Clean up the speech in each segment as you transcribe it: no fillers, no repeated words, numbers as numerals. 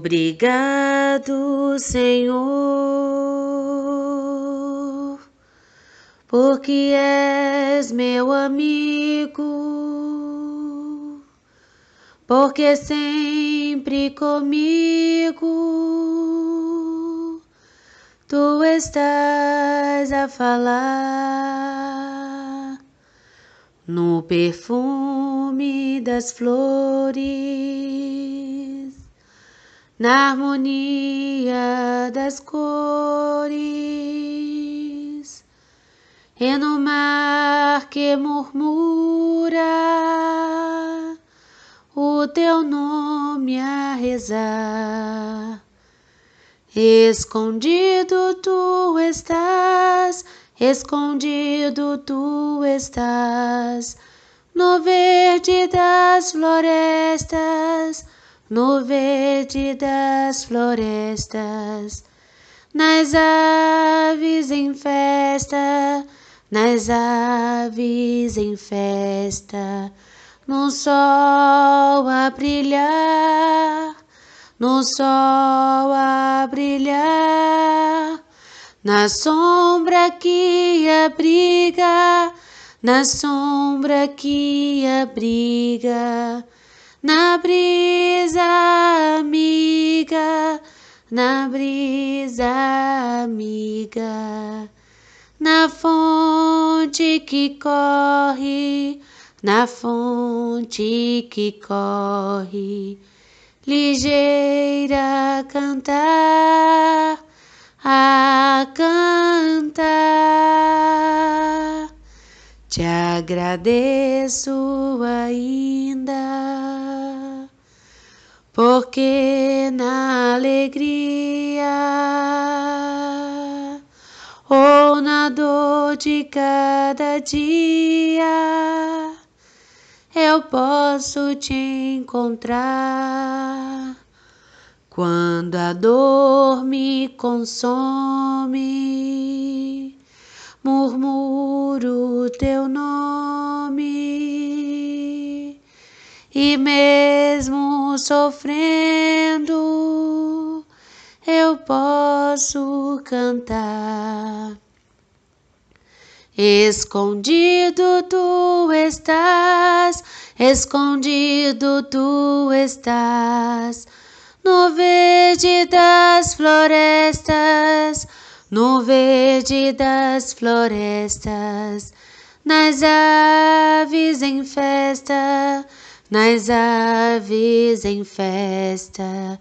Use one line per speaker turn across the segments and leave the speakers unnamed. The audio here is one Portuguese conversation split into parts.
Obrigado, Senhor, porque és meu amigo, porque sempre comigo tu estás a falar no perfume das flores, na harmonia das cores, e no mar que murmura o teu nome a rezar. Escondido tu estás, escondido tu estás, no verde das florestas, no verde das florestas, nas aves em festa, nas aves em festa, no sol a brilhar, no sol a brilhar, na sombra que abriga, na sombra que abriga, na brisa amiga, na brisa amiga, na fonte que corre, na fonte que corre, ligeira a cantar. Te agradeço ainda, porque na alegria ou na dor de cada dia eu posso te encontrar. Quando a dor me consome, murmuro teu nome, e mesmo sofrendo, eu posso cantar. Escondido tu estás, escondido tu estás, no verde das florestas, no verde das florestas, nas aves em festa, nas aves em festa,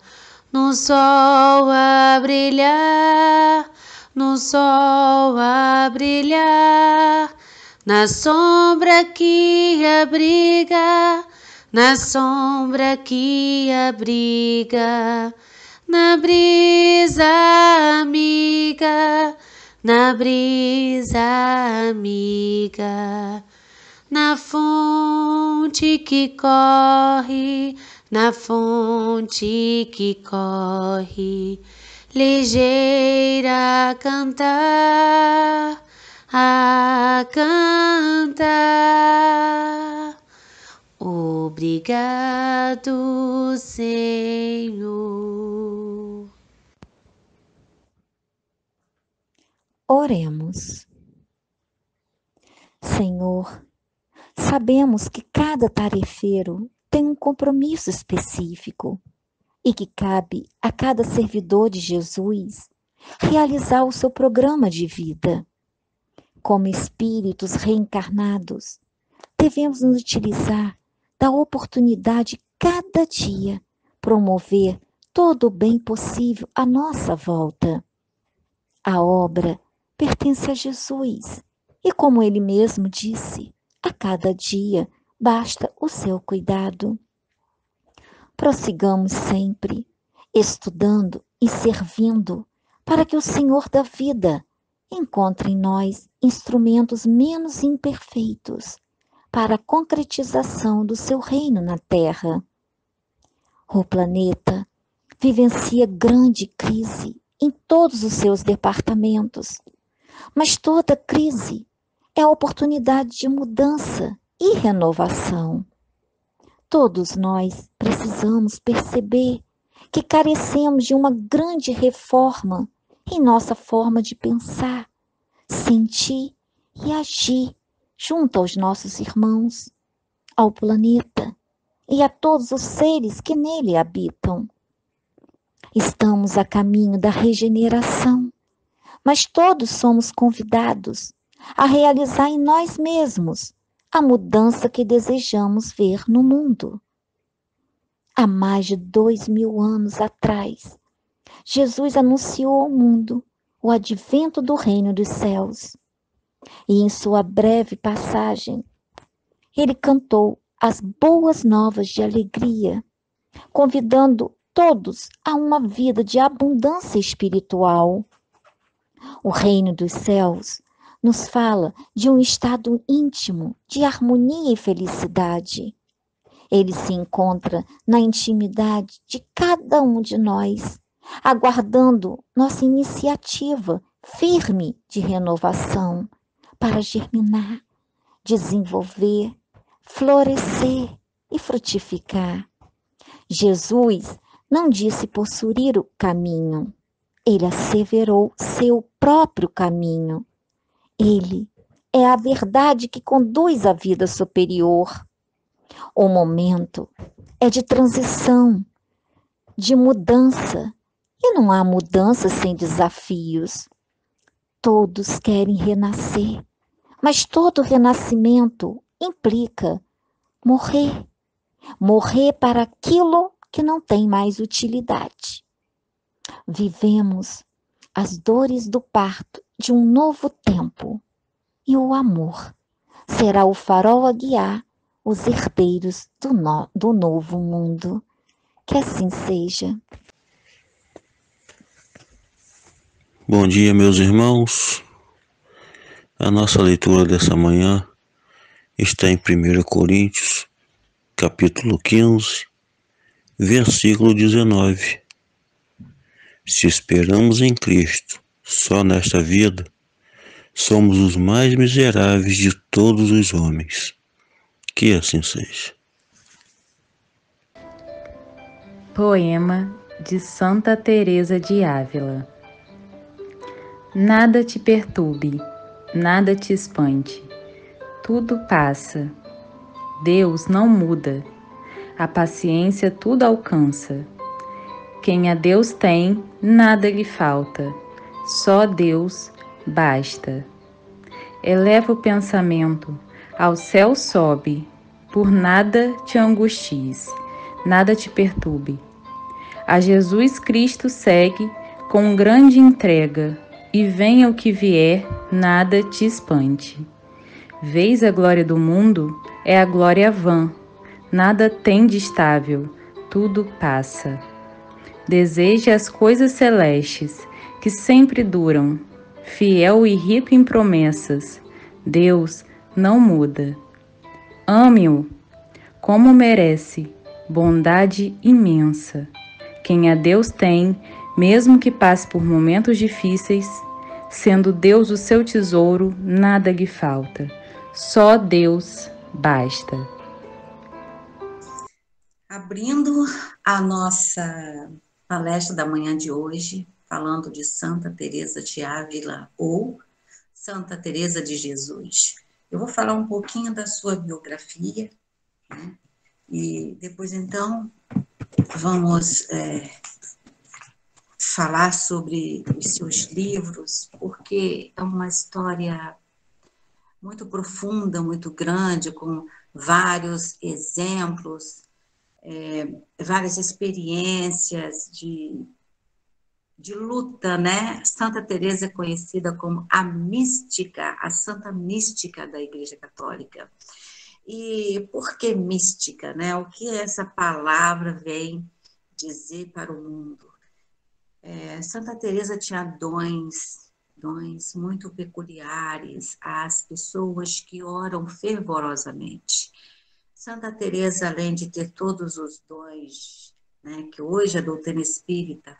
no sol a brilhar, no sol a brilhar, na sombra que abriga, na sombra que abriga, na brisa amiga, na brisa amiga, na fonte que corre, na fonte que corre, ligeira a cantar. Obrigado, Senhor.
Oremos. Senhor, sabemos que cada tarefeiro tem um compromisso específico e que cabe a cada servidor de Jesus realizar o seu programa de vida. Como espíritos reencarnados, devemos nos utilizar da oportunidade cada dia promover todo o bem possível à nossa volta. A obra pertence a Jesus e, como ele mesmo disse, a cada dia basta o seu cuidado. Prossigamos sempre, estudando e servindo, para que o Senhor da vida encontre em nós instrumentos menos imperfeitos para a concretização do seu reino na Terra. O planeta vivencia grande crise em todos os seus departamentos, mas toda crise é a oportunidade de mudança e renovação. Todos nós precisamos perceber que carecemos de uma grande reforma em nossa forma de pensar, sentir e agir junto aos nossos irmãos, ao planeta e a todos os seres que nele habitam. Estamos a caminho da regeneração, mas todos somos convidados a realizar em nós mesmos a mudança que desejamos ver no mundo. Há mais de 2000 anos atrás, Jesus anunciou ao mundo o advento do reino dos céus. E em sua breve passagem, ele cantou as boas novas de alegria, convidando todos a uma vida de abundância espiritual. O reino dos céus nos fala de um estado íntimo de harmonia e felicidade. Ele se encontra na intimidade de cada um de nós, aguardando nossa iniciativa firme de renovação para germinar, desenvolver, florescer e frutificar. Jesus não disse possuir o caminho, ele asseverou seu próprio caminho. Ele é a verdade que conduz à vida superior. O momento é de transição, de mudança, e não há mudança sem desafios. Todos querem renascer, mas todo renascimento implica morrer. Morrer para aquilo que não tem mais utilidade. Vivemos as dores do parto de um novo tempo, e o amor será o farol a guiar os herdeiros do novo mundo. Que assim seja.
Bom dia, meus irmãos. A nossa leitura dessa manhã está em 1 Coríntios, capítulo 15, versículo 19. Se esperamos em Cristo só nesta vida, somos os mais miseráveis de todos os homens. Que assim seja.
Poema de Santa Teresa de Ávila. Nada te perturbe, nada te espante, tudo passa. Deus não muda, a paciência tudo alcança. Quem a Deus tem, nada lhe falta, só Deus basta. Eleva o pensamento, ao céu sobe, por nada te angusties, nada te perturbe. A Jesus Cristo segue com grande entrega, e venha o que vier, nada te espante. Vês a glória do mundo, é a glória vã, nada tem de estável, tudo passa. Deseje as coisas celestes, que sempre duram, fiel e rico em promessas, Deus não muda. Ame-o como merece, bondade imensa. Quem a Deus tem, mesmo que passe por momentos difíceis, sendo Deus o seu tesouro, nada lhe falta. Só Deus basta.
Abrindo a nossa palestra da manhã de hoje, falando de Santa Teresa de Ávila ou Santa Teresa de Jesus. Eu vou falar um pouquinho da sua biografia, né? E depois, então, vamos falar sobre os seus livros, porque é uma história muito profunda, muito grande, com vários exemplos, várias experiências de luta, né? Santa Teresa é conhecida como a mística, a santa mística da Igreja Católica. E por que mística, né? O que essa palavra vem dizer para o mundo? Santa Teresa tinha dons muito peculiares às pessoas que oram fervorosamente. Santa Teresa, além de ter todos os dons, né, que hoje a doutrina espírita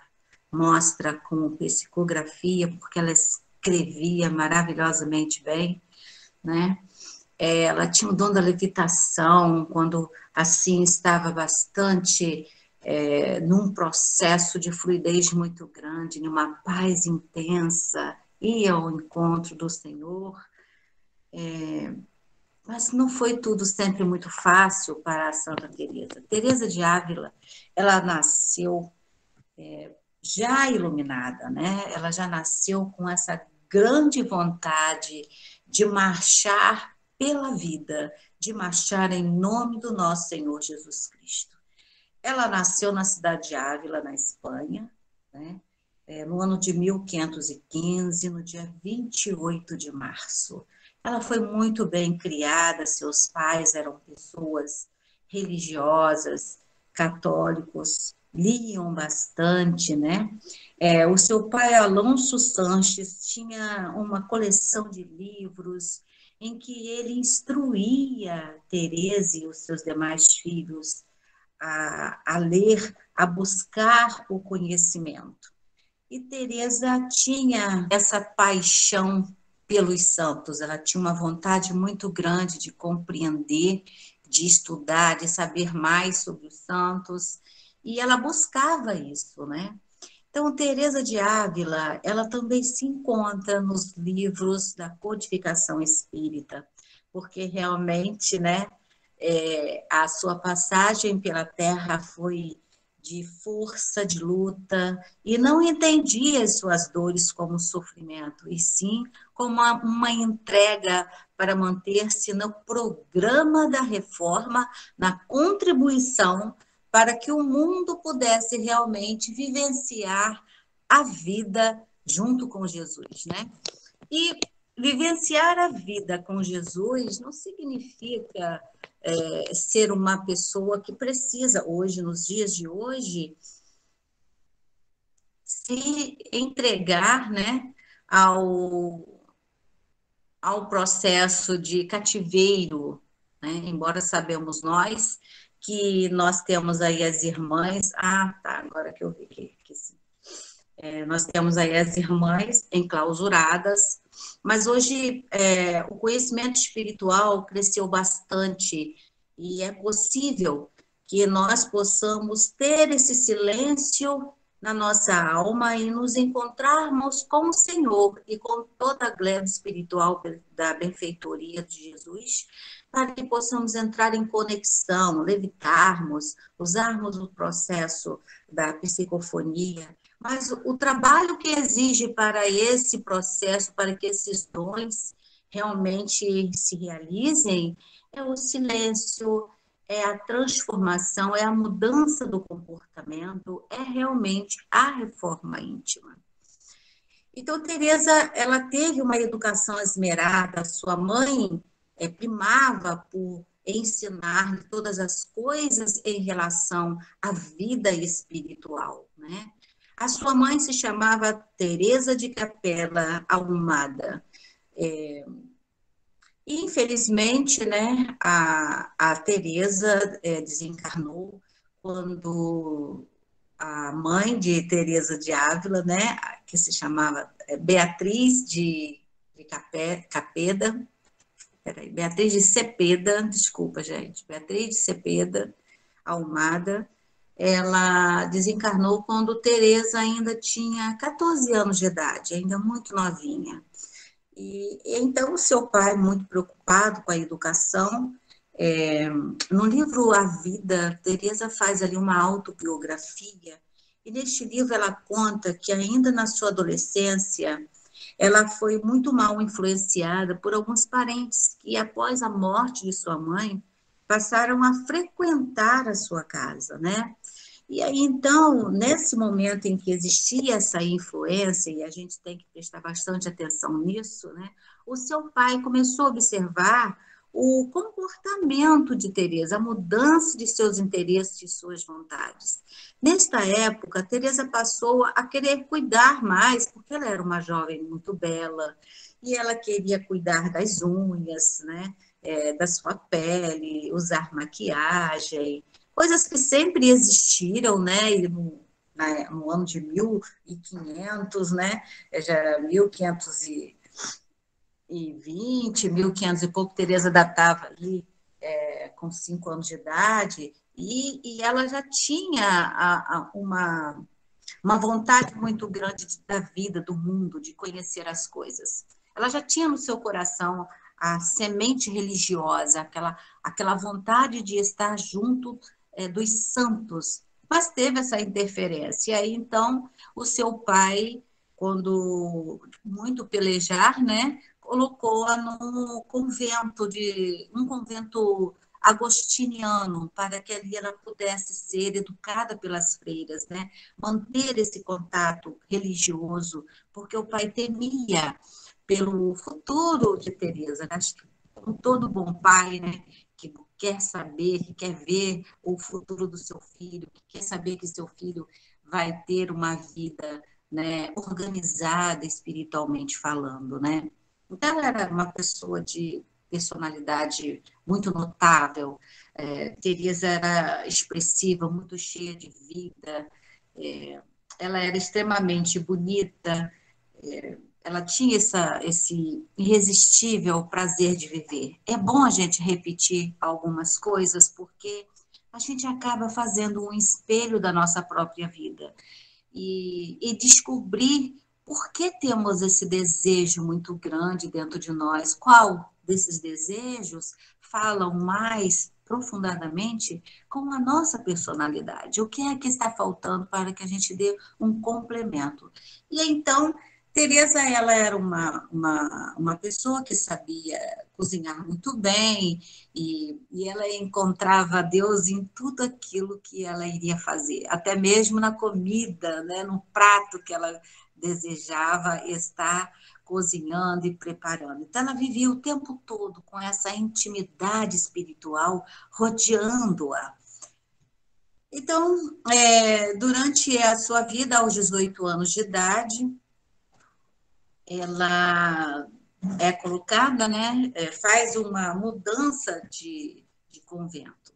mostra como psicografia, porque ela escrevia maravilhosamente bem, né? Ela tinha o dom da levitação, quando assim estava bastante num processo de fluidez muito grande, numa paz intensa, ia ao encontro do Senhor. Mas não foi tudo sempre muito fácil para a Santa Teresa. Teresa de Ávila, ela nasceu já iluminada, né? Ela já nasceu com essa grande vontade de marchar pela vida, de marchar em nome do nosso Senhor Jesus Cristo. Ela nasceu na cidade de Ávila, na Espanha, né? No ano de 1515, no dia 28 de março. Ela foi muito bem criada, seus pais eram pessoas religiosas, católicos, liam bastante, né? O seu pai, Alonso Sanches, tinha uma coleção de livros em que ele instruía Teresa e os seus demais filhos a ler, a buscar o conhecimento. E Teresa tinha essa paixão pelos santos, ela tinha uma vontade muito grande de compreender, de estudar, de saber mais sobre os santos, e ela buscava isso, né? Então, Teresa de Ávila, ela também se encontra nos livros da codificação espírita, porque realmente, né, a sua passagem pela Terra foi de força, de luta, e não entendia as suas dores como sofrimento, e sim como uma entrega para manter-se no programa da reforma, na contribuição para que o mundo pudesse realmente vivenciar a vida junto com Jesus, né? E vivenciar a vida com Jesus não significa ser uma pessoa que precisa, hoje, nos dias de hoje, se entregar, né, ao processo de cativeiro, né? Embora sabemos nós que nós temos aí as irmãs, agora que eu vi que sim. Nós temos aí as irmãs enclausuradas, mas hoje o conhecimento espiritual cresceu bastante e é possível que nós possamos ter esse silêncio na nossa alma e nos encontrarmos com o Senhor e com toda a gleba espiritual da benfeitoria de Jesus, para que possamos entrar em conexão, levitarmos, usarmos o processo da psicofonia. Mas o trabalho que exige para esse processo, para que esses dons realmente se realizem, é o silêncio, é a transformação, é a mudança do comportamento, é realmente a reforma íntima. Então, Teresa, ela teve uma educação esmerada, sua mãe primava por ensinar todas as coisas em relação à vida espiritual, né? A sua mãe se chamava Teresa de Capela Ahumada. Infelizmente, né, a Teresa desencarnou quando a mãe de Teresa de Ávila, né, que se chamava Beatriz de Capeda, Beatriz de Cepeda, desculpa, gente, Beatriz de Cepeda Ahumada, ela desencarnou quando Teresa ainda tinha 14 anos de idade, ainda muito novinha. E então o seu pai, muito preocupado com a educação, no livro A Vida, Teresa faz ali uma autobiografia, e neste livro ela conta que ainda na sua adolescência, ela foi muito mal influenciada por alguns parentes que, após a morte de sua mãe, passaram a frequentar a sua casa, né? E aí, então, nesse momento em que existia essa influência, e a gente tem que prestar bastante atenção nisso, né? O seu pai começou a observar o comportamento de Teresa, a mudança de seus interesses e suas vontades. Nesta época, Teresa passou a querer cuidar mais, porque ela era uma jovem muito bela, e ela queria cuidar das unhas, né? Da sua pele, usar maquiagem, coisas que sempre existiram, né? E no ano de 1500, né? Já 1520, 1500 e pouco, Teresa datava ali com 5 anos de idade, E ela já tinha uma vontade muito grande da vida, do mundo, de conhecer as coisas. Ela já tinha no seu coração a semente religiosa, aquela vontade de estar junto dos santos, mas teve essa interferência. E aí, então, o seu pai, quando muito pelejar, né, colocou-a num convento, um convento agostiniano, para que ali ela pudesse ser educada pelas freiras, né? Manter esse contato religioso, porque o pai temia pelo futuro de Teresa, né? Acho que como todo bom pai, né, que quer saber, que quer ver o futuro do seu filho, que quer saber que seu filho vai ter uma vida, né, organizada espiritualmente falando, né? Então ela era uma pessoa de personalidade muito notável. Teresa era expressiva, muito cheia de vida. Ela era extremamente bonita. Ela tinha esse irresistível prazer de viver. É bom a gente repetir algumas coisas, porque a gente acaba fazendo um espelho da nossa própria vida e descobrir por que temos esse desejo muito grande dentro de nós, qual desses desejos falam mais profundamente com a nossa personalidade, o que é que está faltando para que a gente dê um complemento. E então, Teresa, ela era uma pessoa que sabia cozinhar muito bem e ela encontrava Deus em tudo aquilo que ela iria fazer, até mesmo na comida, né, no prato que ela desejava estar cozinhando e preparando. Então, ela vivia o tempo todo com essa intimidade espiritual rodeando-a. Então, durante a sua vida, aos 18 anos de idade, ela é colocada, né, faz uma mudança de convento.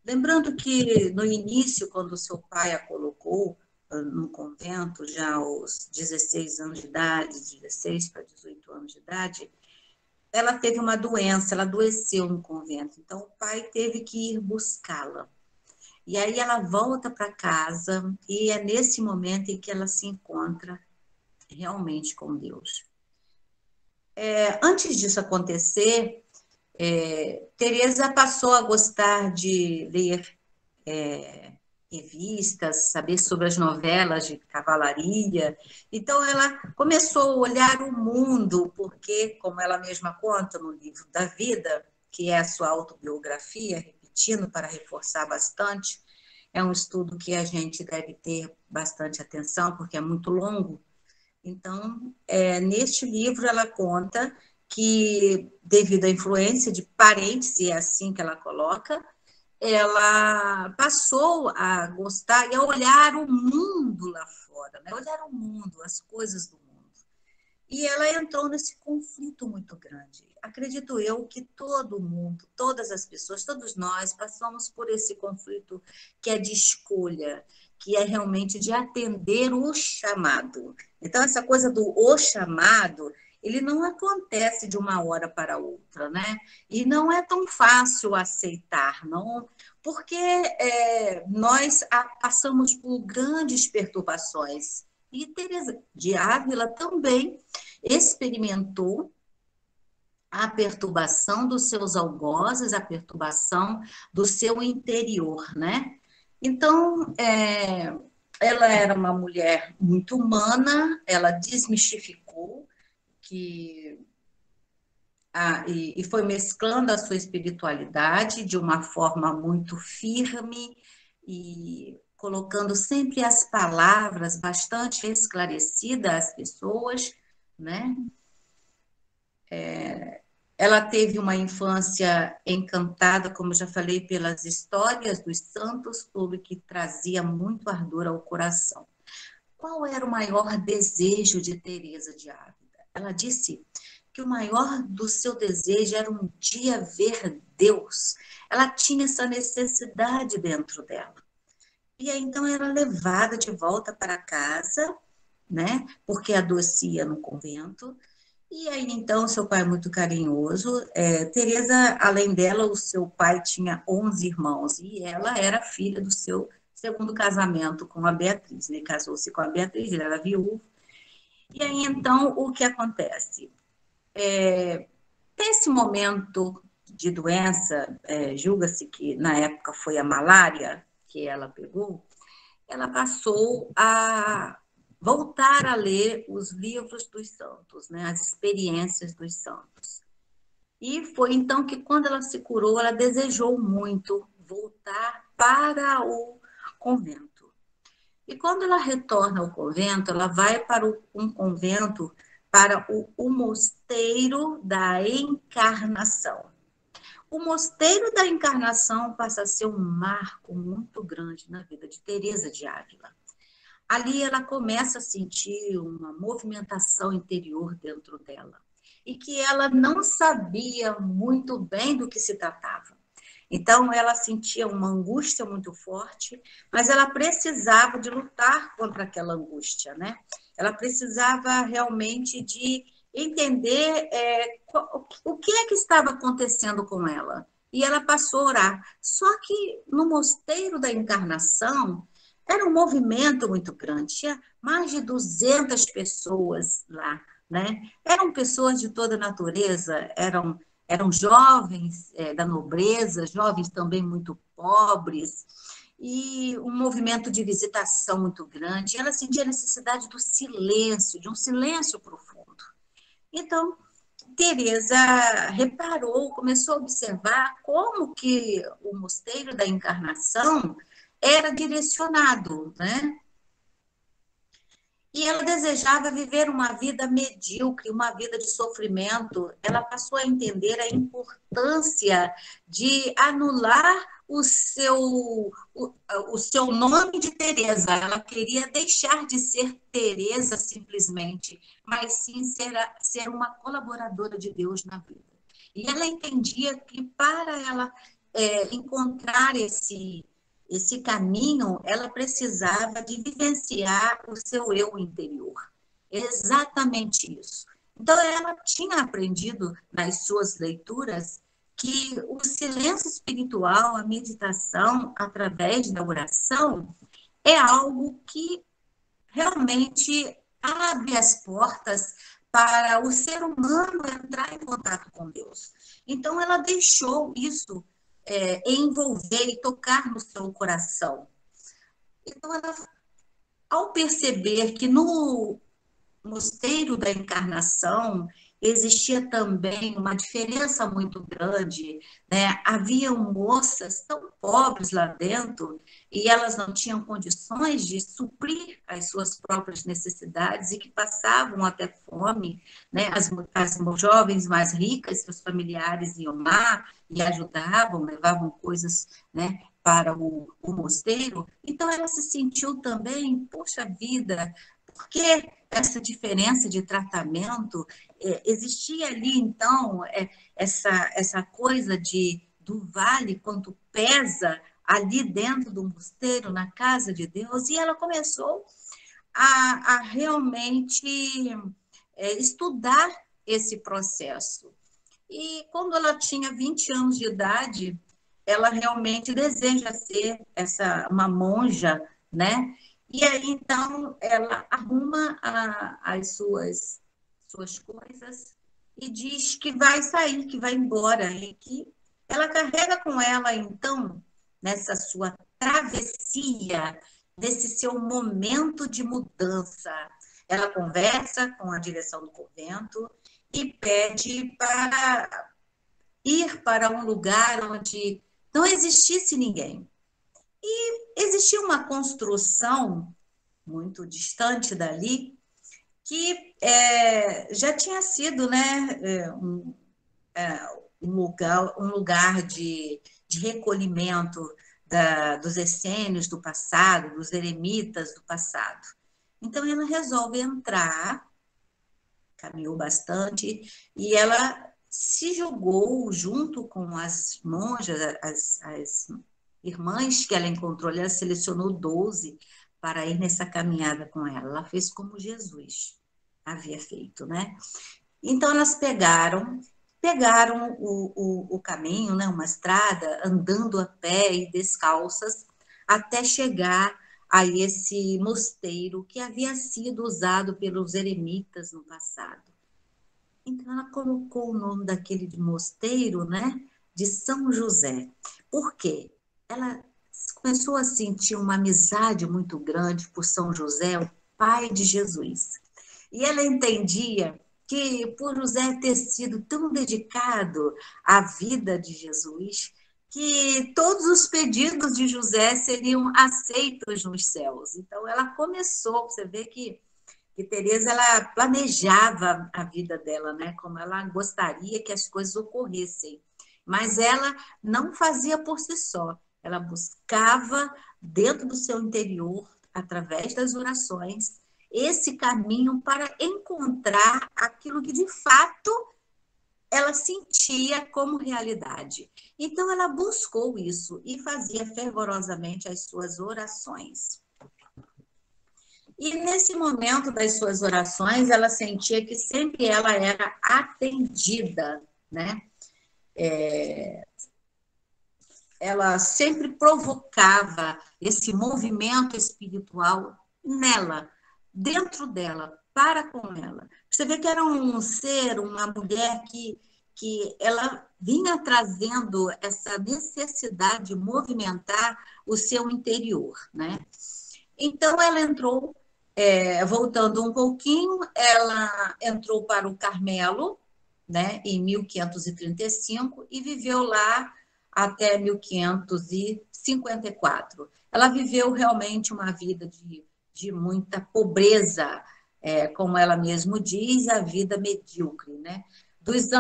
Lembrando que no início, quando seu pai a colocou no convento, já aos 16 anos de idade, 16 para 18 anos de idade, ela teve uma doença, ela adoeceu no convento. Então, o pai teve que ir buscá-la. E aí ela volta para casa e é nesse momento em que ela se encontra realmente com Deus. Antes disso acontecer, Teresa passou a gostar de ler revistas, saber sobre as novelas de cavalaria. Então, ela começou a olhar o mundo, porque, como ela mesma conta no livro da vida, que é a sua autobiografia, repetindo para reforçar bastante, é um estudo que a gente deve ter bastante atenção, porque é muito longo. Então, neste livro, ela conta que, devido à influência de parentes, e é assim que ela coloca, ela passou a gostar e a olhar o mundo lá fora, né? Olhar o mundo, as coisas do mundo. E ela entrou nesse conflito muito grande. Acredito eu que todo mundo, todas as pessoas, todos nós passamos por esse conflito que é de escolha, que é realmente de atender o chamado. Então, essa coisa do o chamado, ele não acontece de uma hora para outra, né? E não é tão fácil aceitar, não, porque nós passamos por grandes perturbações. E Teresa de Ávila também experimentou a perturbação dos seus algozes, a perturbação do seu interior, né? Então, ela era uma mulher muito humana, ela desmistificou que e foi mesclando a sua espiritualidade de uma forma muito firme e colocando sempre as palavras bastante esclarecidas às pessoas, né? Ela teve uma infância encantada, como já falei, pelas histórias dos santos, tudo que trazia muito ardor ao coração. Qual era o maior desejo de Teresa de Ávila? Ela disse que o maior do seu desejo era um dia ver Deus. Ela tinha essa necessidade dentro dela. E aí, então, era levada de volta para casa, né? Porque adoecia no convento. E aí, então, seu pai é muito carinhoso. Teresa, além dela, o seu pai tinha 11 irmãos e ela era filha do seu segundo casamento com a Beatriz. Ele casou-se com a Beatriz, ele era viúvo. E aí, então, o que acontece? Nesse momento de doença, julga-se que na época foi a malária que ela pegou, ela passou a voltar a ler os livros dos santos, né, as experiências dos santos. E foi então que, quando ela se curou, ela desejou muito voltar para o convento. E quando ela retorna ao convento, ela vai para um convento, para o Mosteiro da Encarnação. O Mosteiro da Encarnação passa a ser um marco muito grande na vida de Teresa de Ávila. Ali ela começa a sentir uma movimentação interior dentro dela e que ela não sabia muito bem do que se tratava. Então ela sentia uma angústia muito forte, mas ela precisava de lutar contra aquela angústia, né? Ela precisava realmente de entender o que é que estava acontecendo com ela. E ela passou a orar. Só que no Mosteiro da Encarnação, era um movimento muito grande, tinha mais de 200 pessoas lá, né? Eram pessoas de toda natureza, eram jovens da nobreza, jovens também muito pobres, e um movimento de visitação muito grande. Ela sentia a necessidade do silêncio, de um silêncio profundo. Então, Teresa reparou, começou a observar como que o Mosteiro da Encarnação era direcionado, né? E ela desejava viver uma vida medíocre, uma vida de sofrimento. Ela passou a entender a importância de anular o seu nome de Teresa. Ela queria deixar de ser Teresa simplesmente, mas sim ser uma colaboradora de Deus na vida. E ela entendia que para ela encontrar esse caminho, ela precisava de vivenciar o seu eu interior. Exatamente isso. Então, ela tinha aprendido nas suas leituras que o silêncio espiritual, a meditação através da oração, é algo que realmente abre as portas para o ser humano entrar em contato com Deus. Então, ela deixou isso envolver e tocar no seu coração. Então, ela, ao perceber que no Mosteiro da Encarnação existia também uma diferença muito grande, né? Haviam moças tão pobres lá dentro e elas não tinham condições de suprir as suas próprias necessidades e que passavam até fome, né? As jovens mais ricas, seus familiares iam lá e ajudavam, levavam coisas, né, para o mosteiro. Então ela se sentiu também, poxa vida, por que essa diferença de tratamento? Existia ali, então, essa coisa do vale, quanto pesa ali dentro do mosteiro, na casa de Deus, e ela começou a realmente estudar esse processo. E quando ela tinha 20 anos de idade, ela realmente deseja ser uma monja, né? E aí, então, ela arruma as suas coisas e diz que vai sair, que vai embora, e que ela carrega com ela, então, nessa sua travessia, nesse seu momento de mudança. Ela conversa com a direção do convento e pede para ir para um lugar onde não existisse ninguém. E existia uma construção muito distante dali que já tinha sido, né, um lugar de recolhimento dos essênios do passado, dos eremitas do passado. Então, ela resolve entrar, caminhou bastante, e ela se jogou junto com as monjas, as irmãs que ela encontrou. Ela selecionou 12 para ir nessa caminhada com ela. Ela fez como Jesus havia feito, né? Então, elas pegaram o caminho, né, uma estrada, andando a pé e descalças, até chegar a esse mosteiro que havia sido usado pelos eremitas no passado. Então, ela colocou o nome daquele mosteiro, né, de São José. Por quê? Ela começou a sentir uma amizade muito grande por São José, o pai de Jesus. E ela entendia que, por José ter sido tão dedicado à vida de Jesus, que todos os pedidos de José seriam aceitos nos céus. Então, ela começou, você vê que Teresa, ela planejava a vida dela, né? Como ela gostaria que as coisas ocorressem. Mas ela não fazia por si só. Ela buscava dentro do seu interior, através das orações, esse caminho para encontrar aquilo que de fato ela sentia como realidade. Então ela buscou isso e fazia fervorosamente as suas orações. E nesse momento das suas orações, ela sentia que sempre ela era atendida, né? Ela sempre provocava esse movimento espiritual nela, dentro dela, para com ela. Você vê que era um ser, uma mulher que ela vinha trazendo essa necessidade de movimentar o seu interior, né? Então, ela entrou, voltando um pouquinho, ela entrou para o Carmelo, né, em 1535, e viveu lá até 1554. Ela viveu realmente uma vida de muita pobreza, como ela mesma diz, a vida medíocre, né? Dos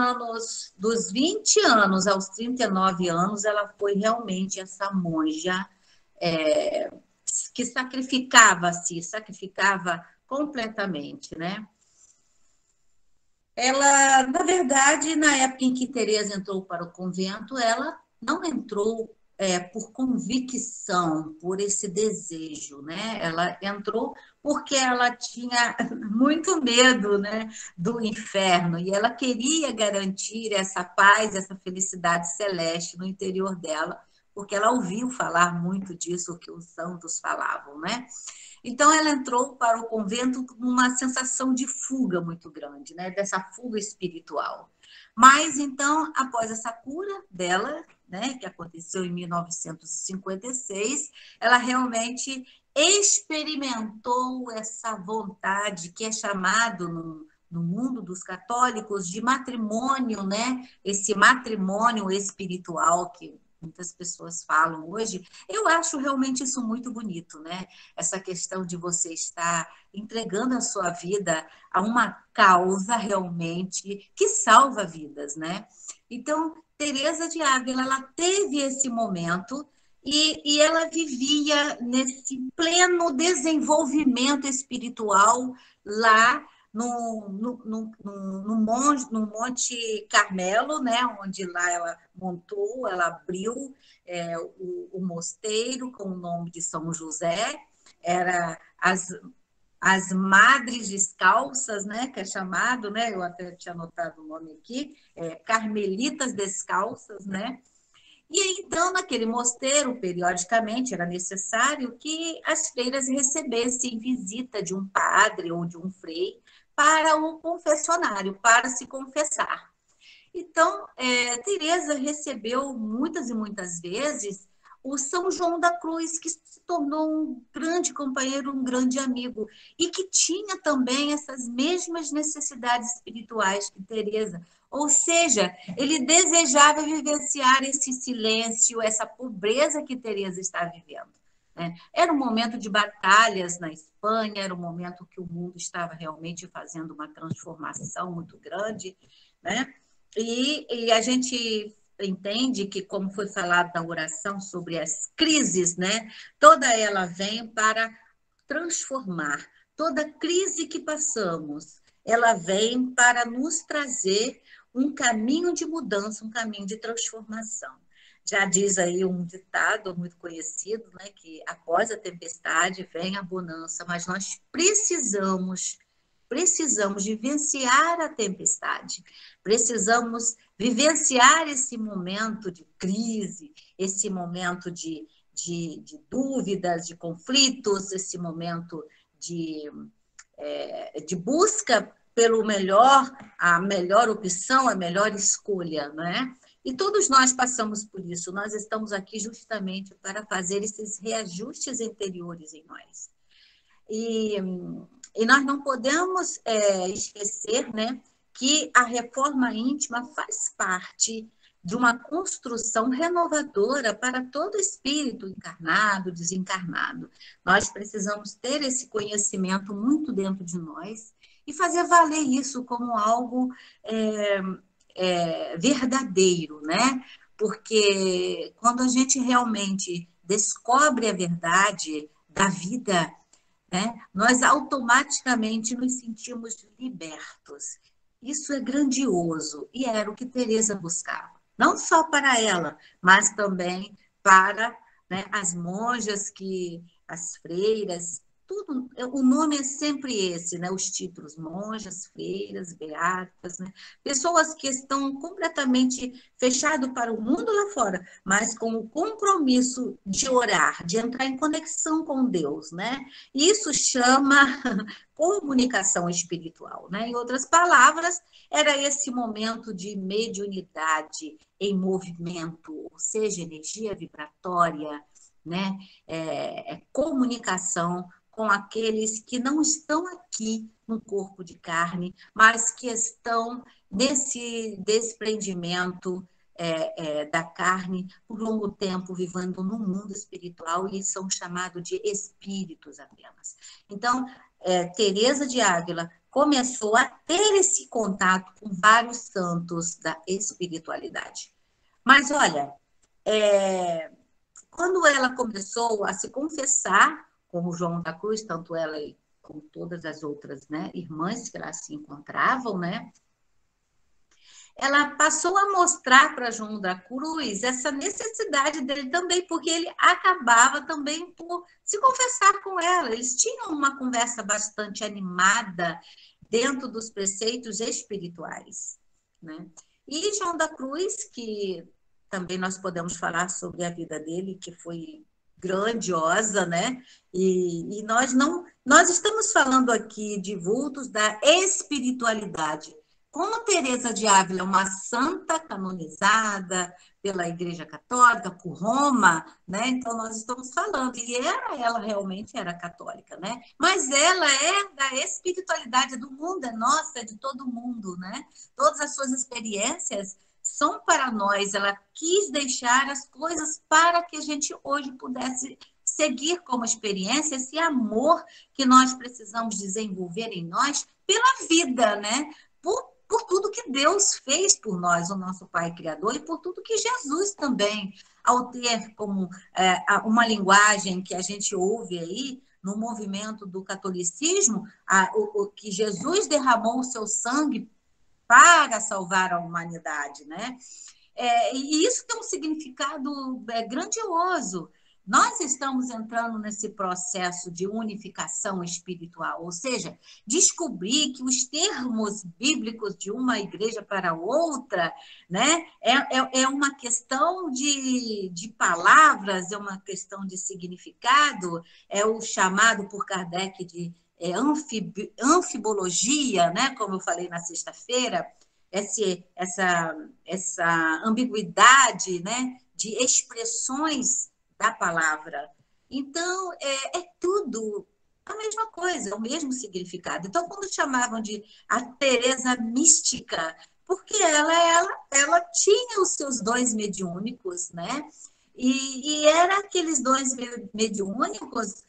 20 anos aos 39 anos, ela foi realmente essa monja, é, que sacrificava completamente, né? Ela, na verdade, na época em que Teresa entrou para o convento, ela não entrou por convicção, por esse desejo, né? Ela entrou porque ela tinha muito medo, né, do inferno, e ela queria garantir essa paz, essa felicidade celeste no interior dela, porque ela ouviu falar muito disso, o que os santos falavam, né? Então, ela entrou para o convento com uma sensação de fuga muito grande, né? Dessa fuga espiritual. Mas, então, após essa cura dela, né, que aconteceu em 1956, ela realmente experimentou essa vontade que é chamado no mundo dos católicos de matrimônio, né? Esse matrimônio espiritual que muitas pessoas falam hoje. Eu acho realmente isso muito bonito, né? Essa questão de você estar entregando a sua vida a uma causa realmente que salva vidas, né? Então, Teresa de Ávila, ela teve esse momento e ela vivia nesse pleno desenvolvimento espiritual lá no Monte Carmelo, né, onde lá ela abriu o mosteiro com o nome de São José, era as Madres Descalças, né, que é chamado, né, eu até tinha anotado o nome aqui, Carmelitas Descalças, né. E aí, então, naquele mosteiro, periodicamente, era necessário que as freiras recebessem visita de um padre ou de um frei para o confessionário, para se confessar. Então, Teresa recebeu muitas e muitas vezes o São João da Cruz, que se tornou um grande companheiro, um grande amigo, e que tinha também essas mesmas necessidades espirituais que Teresa. Ou seja, ele desejava vivenciar esse silêncio, essa pobreza que Teresa está vivendo, né? Era um momento de batalhas na Espanha, era um momento que o mundo estava realmente fazendo uma transformação muito grande, né? E a gente entende que, como foi falado na oração sobre as crises, né? Toda ela vem para transformar. Toda crise que passamos, ela vem para nos trazer um caminho de mudança, um caminho de transformação. Já diz aí um ditado muito conhecido, né, que após a tempestade vem a bonança, mas nós precisamos precisamos vivenciar a tempestade, precisamos vivenciar esse momento de crise, esse momento de dúvidas, de conflitos, esse momento de busca pelo melhor, a melhor opção, a melhor escolha, não é? E todos nós passamos por isso. Nós estamos aqui justamente para fazer esses reajustes interiores em nós. E nós não podemos esquecer, né, que a reforma íntima faz parte de uma construção renovadora para todo espírito encarnado, desencarnado. Nós precisamos ter esse conhecimento muito dentro de nós e fazer valer isso como algo verdadeiro, né? Porque quando a gente realmente descobre a verdade da vida, né, nós automaticamente nos sentimos libertos. Isso é grandioso e era o que Teresa buscava. Não só para ela, mas também para, né, as monjas, as freiras, tudo. O nome é sempre esse, né? Os títulos: monjas, freiras, beatas, né? Pessoas que estão completamente fechadas para o mundo lá fora, mas com o compromisso de orar, de entrar em conexão com Deus, né? Isso chama comunicação espiritual, né? Em outras palavras, era esse momento de mediunidade em movimento, ou seja, energia vibratória, né? Comunicação com aqueles que não estão aqui no corpo de carne, mas que estão nesse desprendimento da carne por longo tempo, vivendo no mundo espiritual, e são chamados de espíritos apenas. Então, Teresa de Ávila começou a ter esse contato com vários santos da espiritualidade. Mas, olha, quando ela começou a se confessar, como João da Cruz, tanto ela como todas as outras, né, irmãs que lá se encontravam, né, ela passou a mostrar para João da Cruz essa necessidade dele também, porque ele acabava também por se confessar com ela. Eles tinham uma conversa bastante animada dentro dos preceitos espirituais, né? E João da Cruz, que também nós podemos falar sobre a vida dele, que foi grandiosa, né? E nós estamos falando aqui de vultos da espiritualidade. Como Teresa de Ávila é uma santa canonizada pela Igreja Católica, por Roma, né? Então nós estamos falando, e ela realmente era católica, né? Mas ela é da espiritualidade do mundo, é nossa, é de todo mundo, né? Todas as suas experiências são para nós. Ela quis deixar as coisas para que a gente hoje pudesse seguir como experiência esse amor que nós precisamos desenvolver em nós pela vida, né? Por tudo que Deus fez por nós, o nosso Pai Criador, e por tudo que Jesus também, ao ter como uma linguagem que a gente ouve aí, no movimento do catolicismo, que Jesus derramou o seu sangue para salvar a humanidade, né? E isso tem um significado grandioso. Nós estamos entrando nesse processo de unificação espiritual, ou seja, descobrir que os termos bíblicos de uma igreja para outra, né, é uma questão de palavras, é uma questão de significado, é o chamado por Kardec de anfibologia, né, como eu falei na sexta-feira, essa ambiguidade, né, de expressões da palavra. Então, é tudo a mesma coisa, o mesmo significado. Então, quando chamavam de a Teresa mística, porque ela tinha os seus dons mediúnicos, né? E era aqueles dons mediúnicos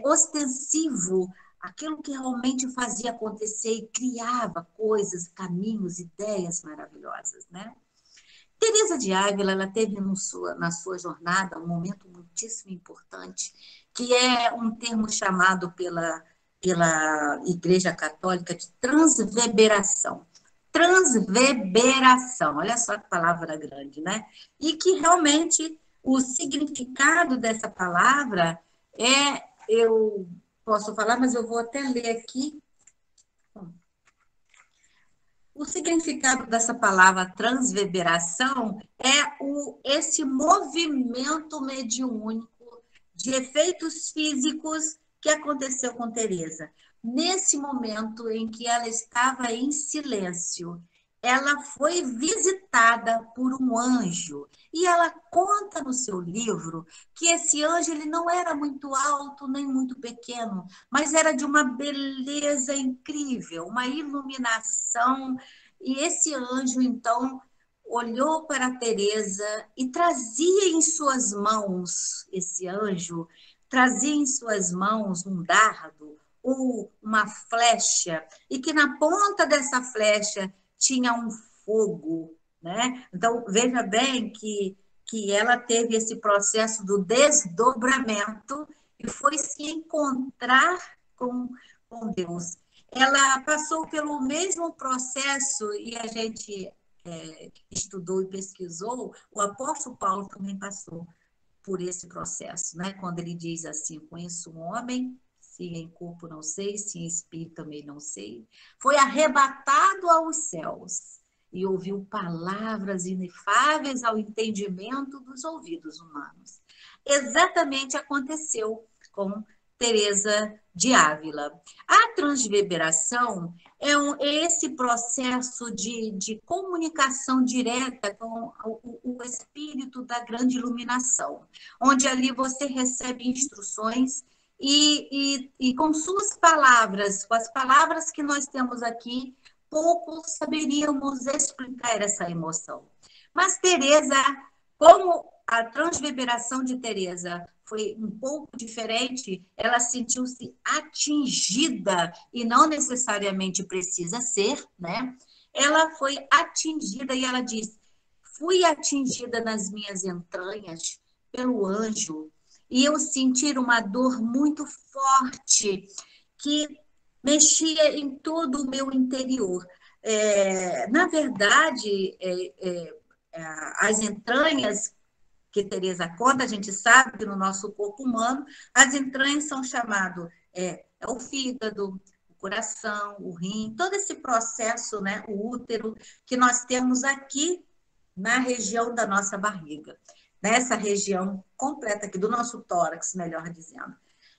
ostensivo, aquilo que realmente fazia acontecer e criava coisas, caminhos, ideias maravilhosas, né? Teresa de Ávila, ela teve na sua jornada um momento muitíssimo importante, que é um termo chamado pela Igreja Católica de transverberação. Transverberação, olha só que palavra grande, né? E que realmente o significado dessa palavra eu posso falar, mas eu vou até ler aqui. o significado dessa palavra transverberação é esse movimento mediúnico de efeitos físicos que aconteceu com Teresa. Nesse momento em que ela estava em silêncio, ela foi visitada por um anjo. E ela conta no seu livro que esse anjo ele não era muito alto nem muito pequeno, mas era de uma beleza incrível, uma iluminação. E esse anjo, então, olhou para Teresa e trazia em suas mãos, esse anjo, trazia em suas mãos um dardo ou uma flecha, e que na ponta dessa flecha tinha um fogo, né? Então, veja bem que ela teve esse processo do desdobramento e foi se encontrar com Deus. Ela passou pelo mesmo processo e a gente estudou e pesquisou, o apóstolo Paulo também passou por esse processo, né? Quando ele diz assim, conheço um homem, se em corpo não sei, se em espírito também não sei, foi arrebatado aos céus e ouviu palavras inefáveis ao entendimento dos ouvidos humanos. Exatamente aconteceu com Teresa de Ávila. A transverberação é esse processo de comunicação direta com o espírito da grande iluminação, onde ali você recebe instruções e com suas palavras, com as palavras que nós temos aqui, pouco saberíamos explicar essa emoção. Mas Teresa, como a transverberação de Teresa foi um pouco diferente, ela sentiu-se atingida, e não necessariamente precisa ser, né? Ela foi atingida e ela diz, fui atingida nas minhas entranhas pelo anjo, e eu senti uma dor muito forte, que mexia em todo o meu interior. Na verdade, as entranhas que Teresa conta, a gente sabe que no nosso corpo humano, as entranhas são chamadas o fígado, o coração, o rim, todo esse processo, né, o útero, que nós temos aqui na região da nossa barriga, nessa região completa aqui do nosso tórax, melhor dizendo.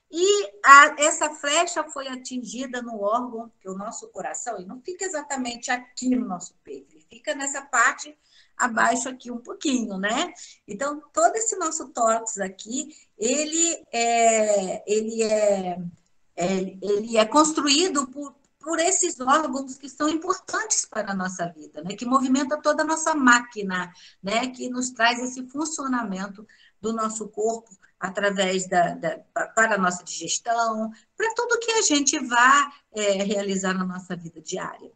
E essa flecha foi atingida no órgão, que é o nosso coração, e não fica exatamente aqui no nosso peito, ele fica nessa parte abaixo aqui um pouquinho, né? Então, todo esse nosso tórax aqui, ele é construído por esses órgãos que são importantes para a nossa vida, né? Que movimenta toda a nossa máquina, né? Que nos traz esse funcionamento do nosso corpo através para a nossa digestão, para tudo que a gente vai realizar na nossa vida diária.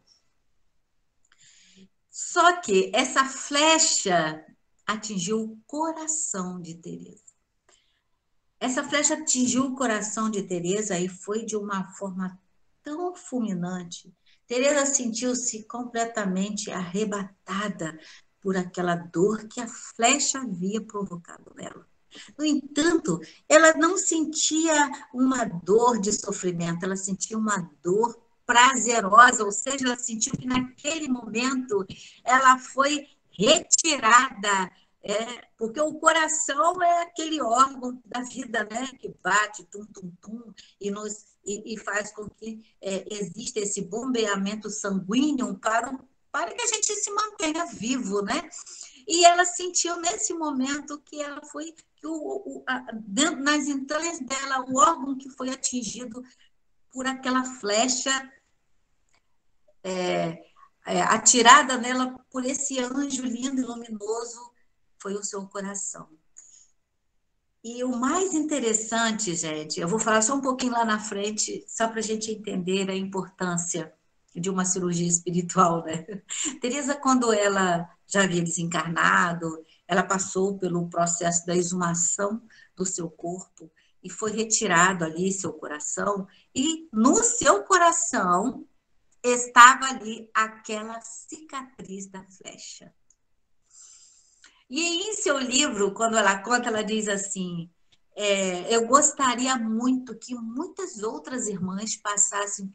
Só que essa flecha atingiu o coração de Teresa. Essa flecha atingiu o coração de Teresa e foi de uma forma tão fulminante. Teresa sentiu-se completamente arrebatada por aquela dor que a flecha havia provocado nela. No entanto, ela não sentia uma dor de sofrimento, ela sentia uma dor prazerosa, ou seja, ela sentiu que naquele momento ela foi retirada, porque o coração é aquele órgão da vida, né, que bate, tum, tum, tum, e faz com que exista esse bombeamento sanguíneo para que a gente se mantenha vivo, né? E ela sentiu nesse momento que ela foi, nas entranhas dela, o órgão que foi atingido por aquela flecha atirada nela por esse anjo lindo e luminoso, foi o seu coração. E o mais interessante, gente, eu vou falar só um pouquinho lá na frente, só para a gente entender a importância de uma cirurgia espiritual, né? Teresa, quando ela já havia desencarnado, ela passou pelo processo da exumação do seu corpo e foi retirado ali seu coração, e no seu coração estava ali aquela cicatriz da flecha. E em seu livro, quando ela conta, ela diz assim, eu gostaria muito que muitas outras irmãs passassem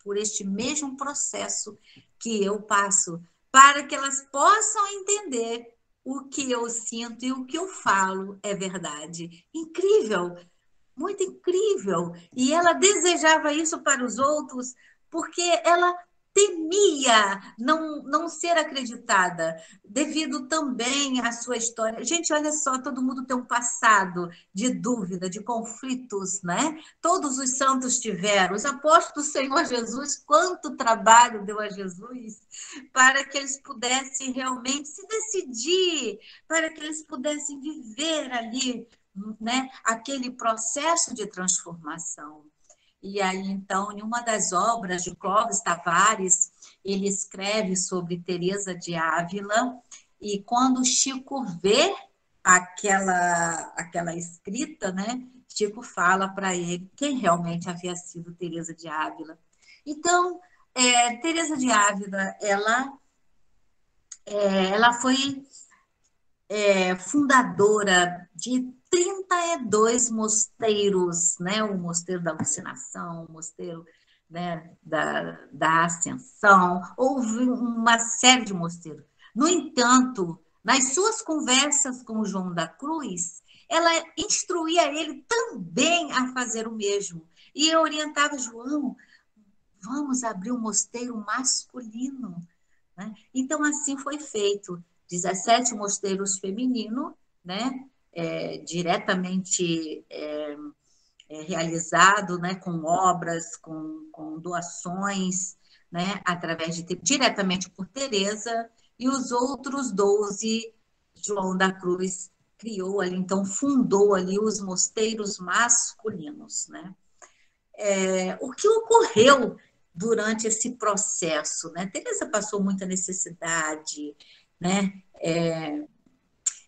por este mesmo processo que eu passo, para que elas possam entender o que eu sinto e o que eu falo é verdade. Incrível, muito incrível. E ela desejava isso para os outros porque ela temia não ser acreditada, devido também à sua história. Gente, olha só, todo mundo tem um passado de dúvida, de conflitos, né? Todos os santos tiveram. Os apóstolos do Senhor Jesus, quanto trabalho deu a Jesus para que eles pudessem realmente se decidir, para que eles pudessem viver ali, né, aquele processo de transformação. E aí, então, em uma das obras de Clóvis Tavares, ele escreve sobre Teresa de Ávila, e quando Chico vê aquela escrita, né, Chico fala para ele quem realmente havia sido Teresa de Ávila. Então, Teresa de Ávila, ela foi fundadora de 32 mosteiros, né? O Mosteiro da Alucinação, o Mosteiro, né, da Ascensão, houve uma série de mosteiros. No entanto, nas suas conversas com o João da Cruz, ela instruía ele também a fazer o mesmo, e orientava João, vamos abrir um mosteiro masculino, né? Então, assim foi feito. 17 mosteiros femininos, né? Diretamente realizado, né? Com obras, com doações, né? Diretamente por Teresa, e os outros 12, João da Cruz criou ali, então fundou ali os mosteiros masculinos, né? O que ocorreu durante esse processo, né? Teresa passou muita necessidade, né?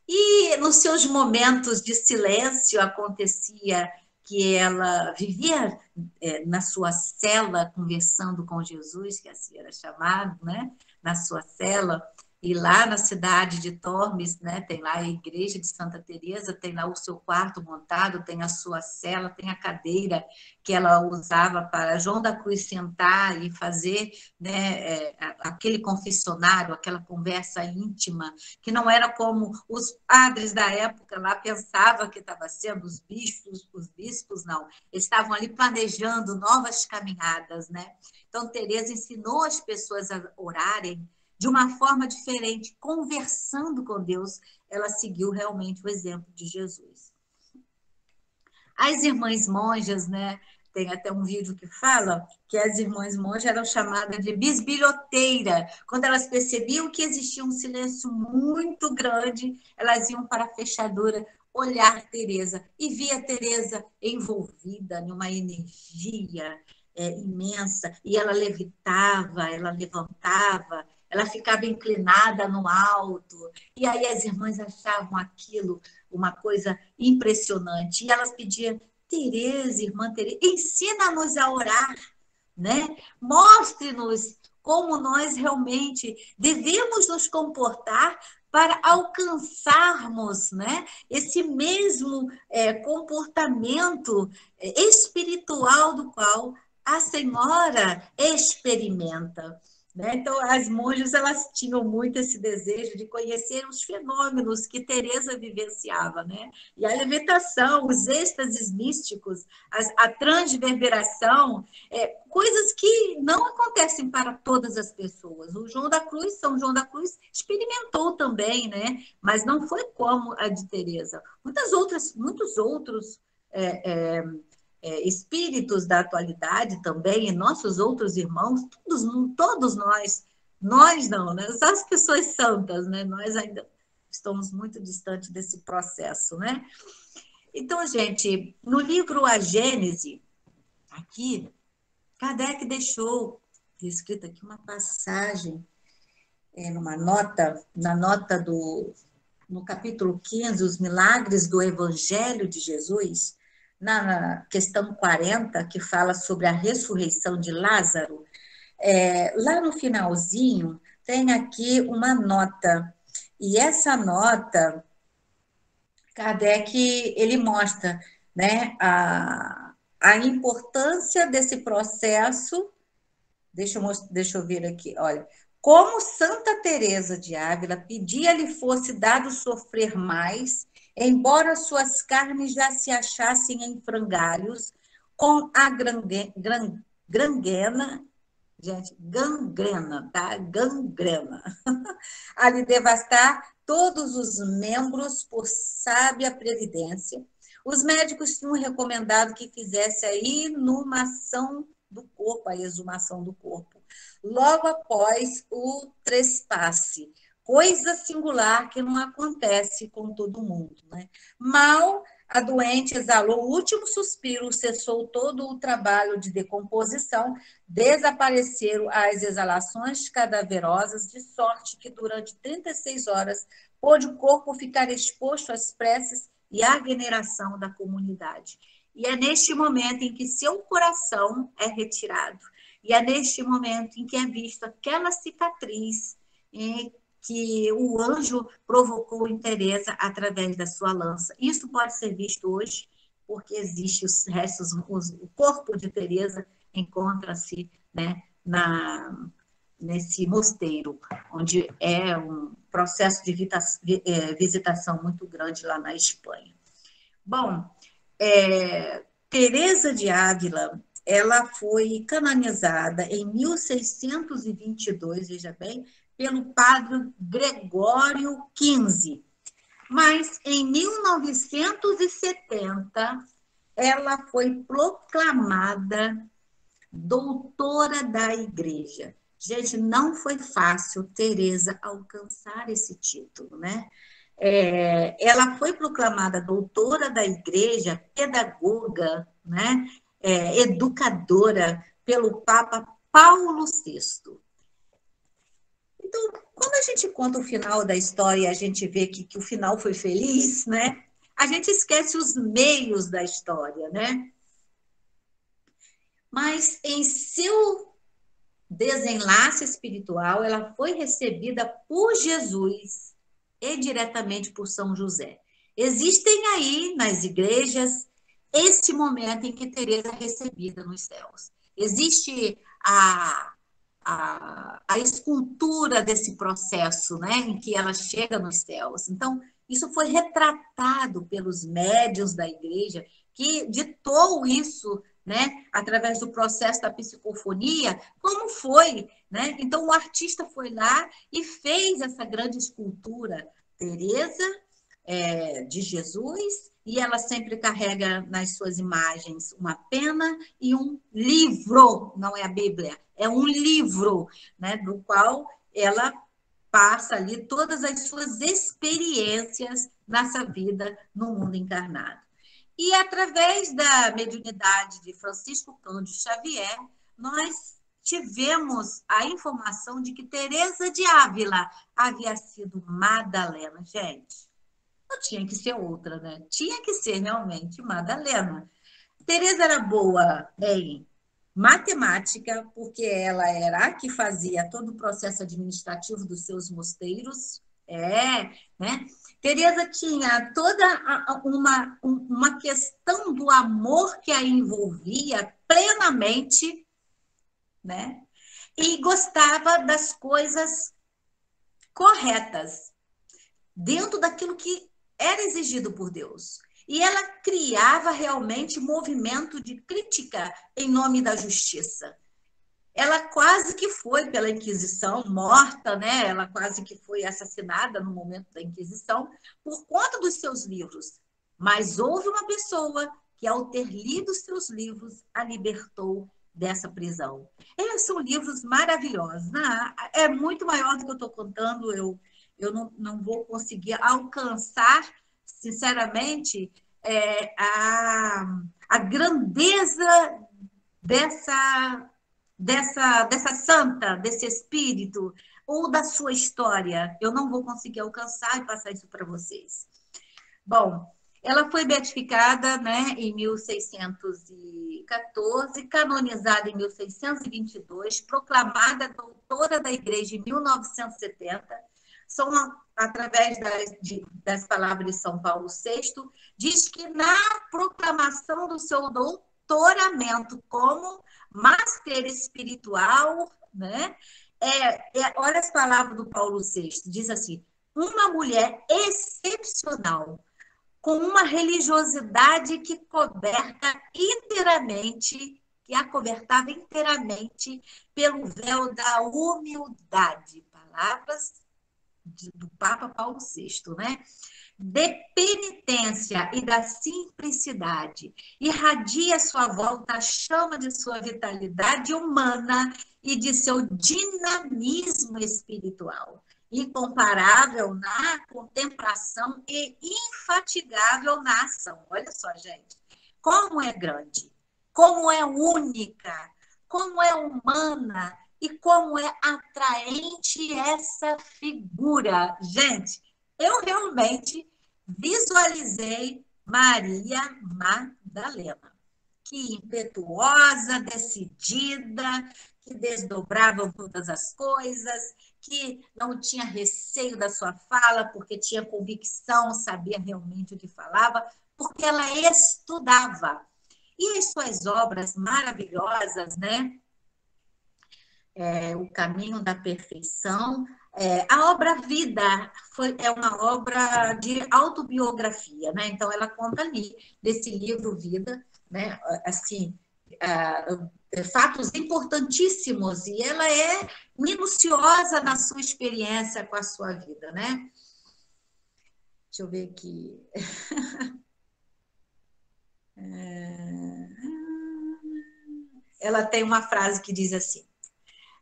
E nos seus momentos de silêncio acontecia que ela vivia na sua cela conversando com Jesus, que assim era chamado, né? Na sua cela. E lá na cidade de Tormes, né, tem lá a igreja de Santa Teresa, tem lá o seu quarto montado, tem a sua cela, tem a cadeira que ela usava para João da Cruz sentar e fazer, né, aquele confessionário, aquela conversa íntima, que não era como os padres da época lá pensavam que estava sendo os bispos não, eles estavam ali planejando novas caminhadas, né? Então Teresa ensinou as pessoas a orarem de uma forma diferente, conversando com Deus, ela seguiu realmente o exemplo de Jesus. As irmãs monjas, né? Tem até um vídeo que fala que as irmãs monjas eram chamadas de bisbilhoteira. Quando elas percebiam que existia um silêncio muito grande, elas iam para a fechadura olhar Teresa e via Teresa envolvida numa energia imensa, e ela levitava, ela levantava, ela ficava inclinada no alto, e aí as irmãs achavam aquilo uma coisa impressionante, e elas pediam, Teresa, irmã Teresa, ensina-nos a orar, né? Mostre-nos como nós realmente devemos nos comportar para alcançarmos, né, esse mesmo comportamento espiritual do qual a senhora experimenta. Né? Então, as monjas elas tinham muito esse desejo de conhecer os fenômenos que Teresa vivenciava, né? E a levitação, os êxtases místicos, a transverberação, coisas que não acontecem para todas as pessoas. O João da Cruz, São João da Cruz, experimentou também, né? Mas não foi como a de Teresa. Muitos outros espíritos da atualidade também, e nossos outros irmãos, todos nós não, né? Só as pessoas santas, né? Nós ainda estamos muito distantes desse processo, né? Então, gente, no livro A Gênese, aqui, Kardec deixou escrito aqui uma passagem, no capítulo 15, Os Milagres do Evangelho de Jesus, na questão 40, que fala sobre a ressurreição de Lázaro, lá no finalzinho tem aqui uma nota, e essa nota, Kardec, ele mostra, né, a importância desse processo Deixa eu ver aqui, olha. Como Santa Teresa de Ávila pedia-lhe fosse dado sofrer mais, embora suas carnes já se achassem em frangalhos, com a gangrena, gente, gangrena, tá? Gangrena, a lhe devastar todos os membros por sábia previdência. Os médicos tinham recomendado que fizesse a inumação do corpo, a exumação do corpo, logo após o trespasse, coisa singular que não acontece com todo mundo, né? Mal a doente exalou o último suspiro, cessou todo o trabalho de decomposição, desapareceram as exalações cadaverosas, de sorte que durante 36 horas pôde o corpo ficar exposto às preces e à veneração da comunidade. E é neste momento em que seu coração é retirado. E é neste momento em que é visto aquela cicatriz que o anjo provocou em Teresa através da sua lança. Isso pode ser visto hoje, porque existe os restos, o corpo de Teresa encontra-se, né, nesse mosteiro, onde é um processo de visitação muito grande lá na Espanha. Bom, Teresa de Ávila, ela foi canonizada em 1622, veja bem, pelo padre Gregório XV. Mas em 1970, ela foi proclamada doutora da Igreja. Gente, não foi fácil Teresa alcançar esse título, né? Ela foi proclamada doutora da Igreja, pedagoga, né? Educadora pelo Papa Paulo VI. Então, quando a gente conta o final da história e a gente vê que o final foi feliz, né? A gente esquece os meios da história, né? Mas em seu desenlace espiritual, ela foi recebida por Jesus e diretamente por São José. Existem aí nas igrejas este momento em que Teresa é recebida nos céus. Existe a escultura desse processo, né, em que ela chega nos céus. Então, isso foi retratado pelos médiuns da igreja, que ditou isso, né, através do processo da psicofonia, como foi, né? Então, o artista foi lá e fez essa grande escultura, Teresa, de Jesus, e ela sempre carrega nas suas imagens uma pena e um livro, não é a Bíblia, é um livro, né, do qual ela passa ali todas as suas experiências nessa vida no mundo encarnado. E através da mediunidade de Francisco Cândido Xavier, nós tivemos a informação de que Teresa de Ávila havia sido Madalena. Gente, não tinha que ser outra, né? Tinha que ser realmente Madalena. Teresa era boa em matemática, porque ela era a que fazia todo o processo administrativo dos seus mosteiros. Né? Teresa tinha toda uma questão do amor que a envolvia plenamente, né? E gostava das coisas corretas, dentro daquilo que era exigido por Deus. E ela criava realmente movimento de crítica em nome da justiça. Ela quase que foi pela Inquisição morta, né? Ela quase que foi assassinada no momento da Inquisição por conta dos seus livros. Mas houve uma pessoa que, ao ter lido seus livros, a libertou dessa prisão. São livros maravilhosos, né? É muito maior do que eu estou contando, eu não vou conseguir alcançar, sinceramente, a grandeza dessa santa, desse espírito, ou da sua história. Eu não vou conseguir alcançar e passar isso para vocês. Bom, ela foi beatificada, né, em 1614, canonizada em 1622, proclamada doutora da Igreja em 1970, são através das palavras de São Paulo VI, diz que na proclamação do seu mentoramento como master espiritual, né? Olha as palavras do Paulo VI, diz assim, uma mulher excepcional, com uma religiosidade que a cobertava inteiramente pelo véu da humildade. Palavras do Papa Paulo VI, né? De penitência e da simplicidade. Irradia à sua volta a chama de sua vitalidade humana e de seu dinamismo espiritual, incomparável na contemplação e infatigável na ação. Olha só, gente, como é grande, como é única, como é humana e como é atraente essa figura. Gente, eu realmente visualizei Maria Madalena, que impetuosa, decidida, que desdobrava todas as coisas, que não tinha receio da sua fala, porque tinha convicção, sabia realmente o que falava, porque ela estudava. E as suas obras maravilhosas, né? O Caminho da Perfeição, a obra Vida é uma obra de autobiografia, né? Então ela conta ali desse livro Vida, né? Assim, fatos importantíssimos e ela é minuciosa na sua experiência com a sua vida, né? Deixa eu ver aqui. Ela tem uma frase que diz assim: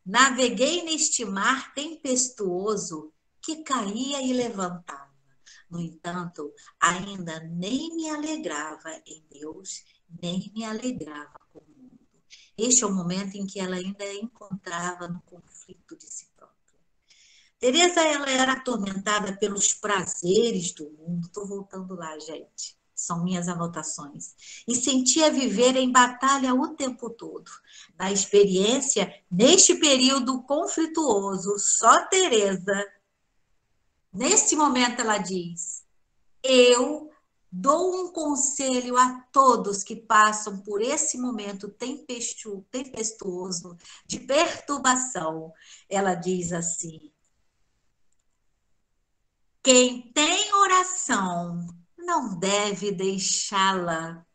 naveguei neste mar tempestuoso que caía e levantava. No entanto, ainda nem me alegrava em Deus, nem me alegrava com o mundo. Este é o momento em que ela ainda encontrava no conflito de si própria. Teresa, ela era atormentada pelos prazeres do mundo. Estou voltando lá, gente. São minhas anotações. E sentia viver em batalha o tempo todo. Na experiência, neste período conflituoso, só Teresa, nesse momento ela diz, eu dou um conselho a todos que passam por esse momento tempestuoso de perturbação. Ela diz assim, quem tem oração não deve deixá-la,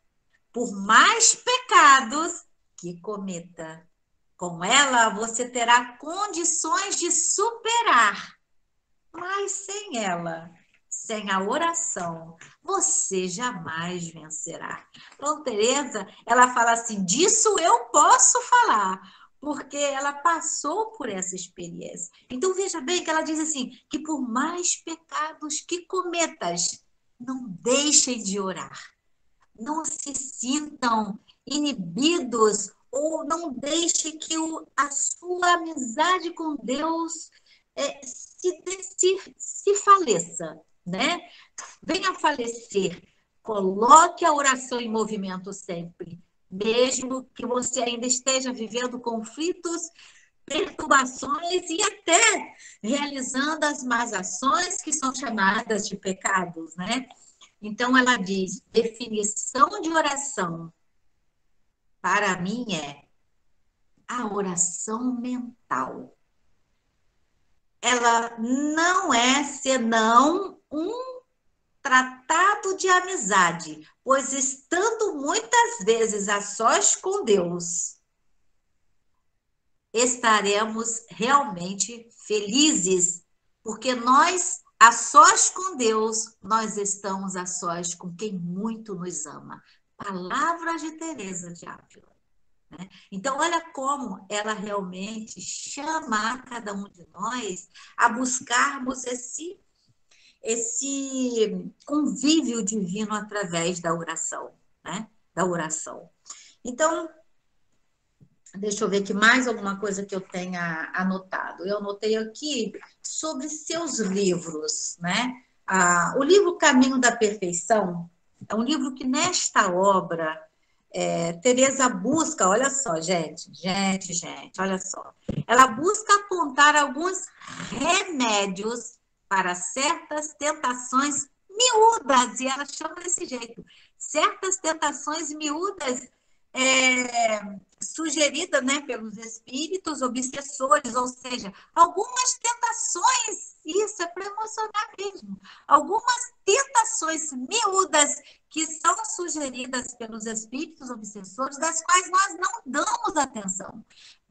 por mais pecados que cometa. Com ela, você terá condições de superar, mas sem ela, sem a oração, você jamais vencerá. Então, Teresa, ela fala assim, disso eu posso falar, porque ela passou por essa experiência. Então, veja bem que ela diz assim, que por mais pecados que cometas, não deixem de orar. Não se sintam inibidos ou não deixe que a sua amizade com Deus se faleça, né? Venha a falecer. Coloque a oração em movimento sempre, mesmo que você ainda esteja vivendo conflitos, perturbações e até realizando as más ações que são chamadas de pecados, né? Então, ela diz, definição de oração, para mim, é a oração mental. Ela não é senão um tratado de amizade, pois estando muitas vezes a sós com Deus, estaremos realmente felizes, porque nós, a sós com Deus, nós estamos a sós com quem muito nos ama. Palavras de Teresa de Ávila. Né? Então, olha como ela realmente chama a cada um de nós a buscarmos esse convívio divino através da oração, né? Da oração. Então, deixa eu ver aqui mais alguma coisa que eu tenha anotado. Eu anotei aqui sobre seus livros, né? O livro Caminho da Perfeição é um livro que, nesta obra, Teresa busca, olha só, gente, olha só. Ela busca apontar alguns remédios para certas tentações miúdas, e ela chama desse jeito, certas tentações miúdas sugerida, né, pelos espíritos obsessores, ou seja, algumas tentações, isso é para emocionar mesmo, algumas tentações miúdas que são sugeridas pelos espíritos obsessores, das quais nós não damos atenção,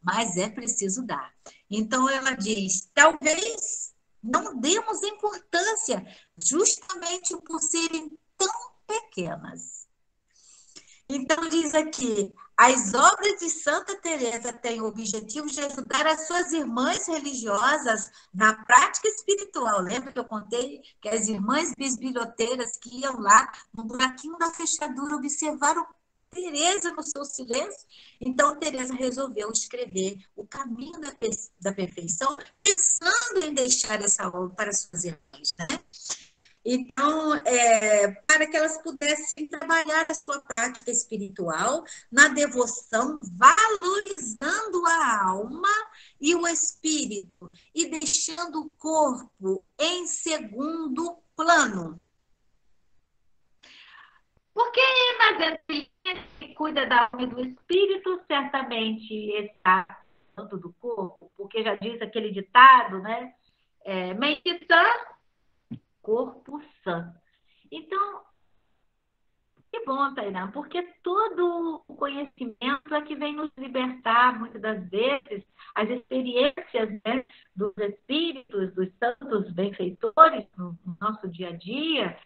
mas é preciso dar. Então ela diz, talvez não demos importância justamente por serem tão pequenas. Então, diz aqui, as obras de Santa Teresa têm o objetivo de ajudar as suas irmãs religiosas na prática espiritual. Lembra que eu contei que as irmãs bisbilhoteiras que iam lá no buraquinho da fechadura observaram Teresa no seu silêncio? Então, Teresa resolveu escrever O Caminho da Perfeição, pensando em deixar essa obra para suas irmãs, né? Então, para que elas pudessem trabalhar a sua prática espiritual na devoção, valorizando a alma e o espírito e deixando o corpo em segundo plano. Porque nas entrelinhas que cuida da alma e do espírito, certamente está tanto do corpo, porque já diz aquele ditado, né? Mente sã, corpo sã. Então, que bom, Tainá, porque todo o conhecimento é que vem nos libertar, muitas das vezes, as experiências, né, dos espíritos, dos santos benfeitores no nosso dia a dia,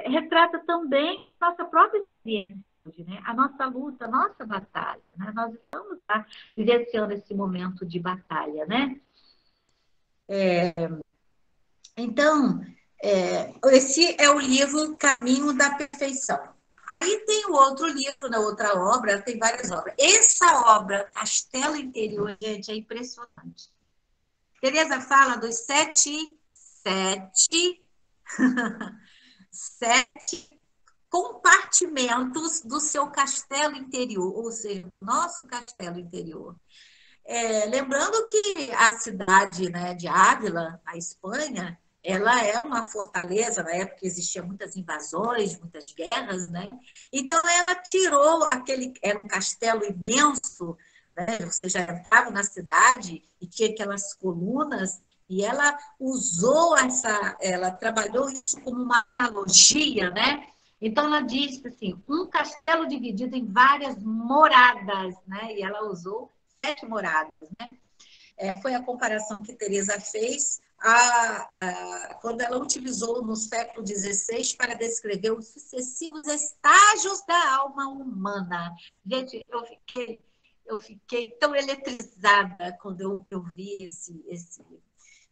retrata também nossa própria experiência, né? A nossa luta, a nossa batalha, né? Nós estamos lá vivenciando esse momento de batalha, né? Então, esse é o livro Caminho da Perfeição. Aí tem o outro livro, na outra obra, tem várias obras. Essa obra, Castelo Interior, gente, é impressionante. Teresa fala dos sete compartimentos do seu castelo interior, ou seja, nosso castelo interior. Lembrando que a cidade, né, de Ávila, na Espanha, ela é uma fortaleza, na época existiam muitas invasões, muitas guerras, né? Então ela tirou era um castelo imenso, né? Você já entrava na cidade e tinha aquelas colunas, e ela usou ela trabalhou isso como uma analogia, né? Então ela disse assim, um castelo dividido em várias moradas, né? E ela usou 7 moradas, né? Foi a comparação que Teresa fez quando ela utilizou no século XVI para descrever os sucessivos estágios da alma humana. Gente, eu fiquei tão eletrizada quando eu vi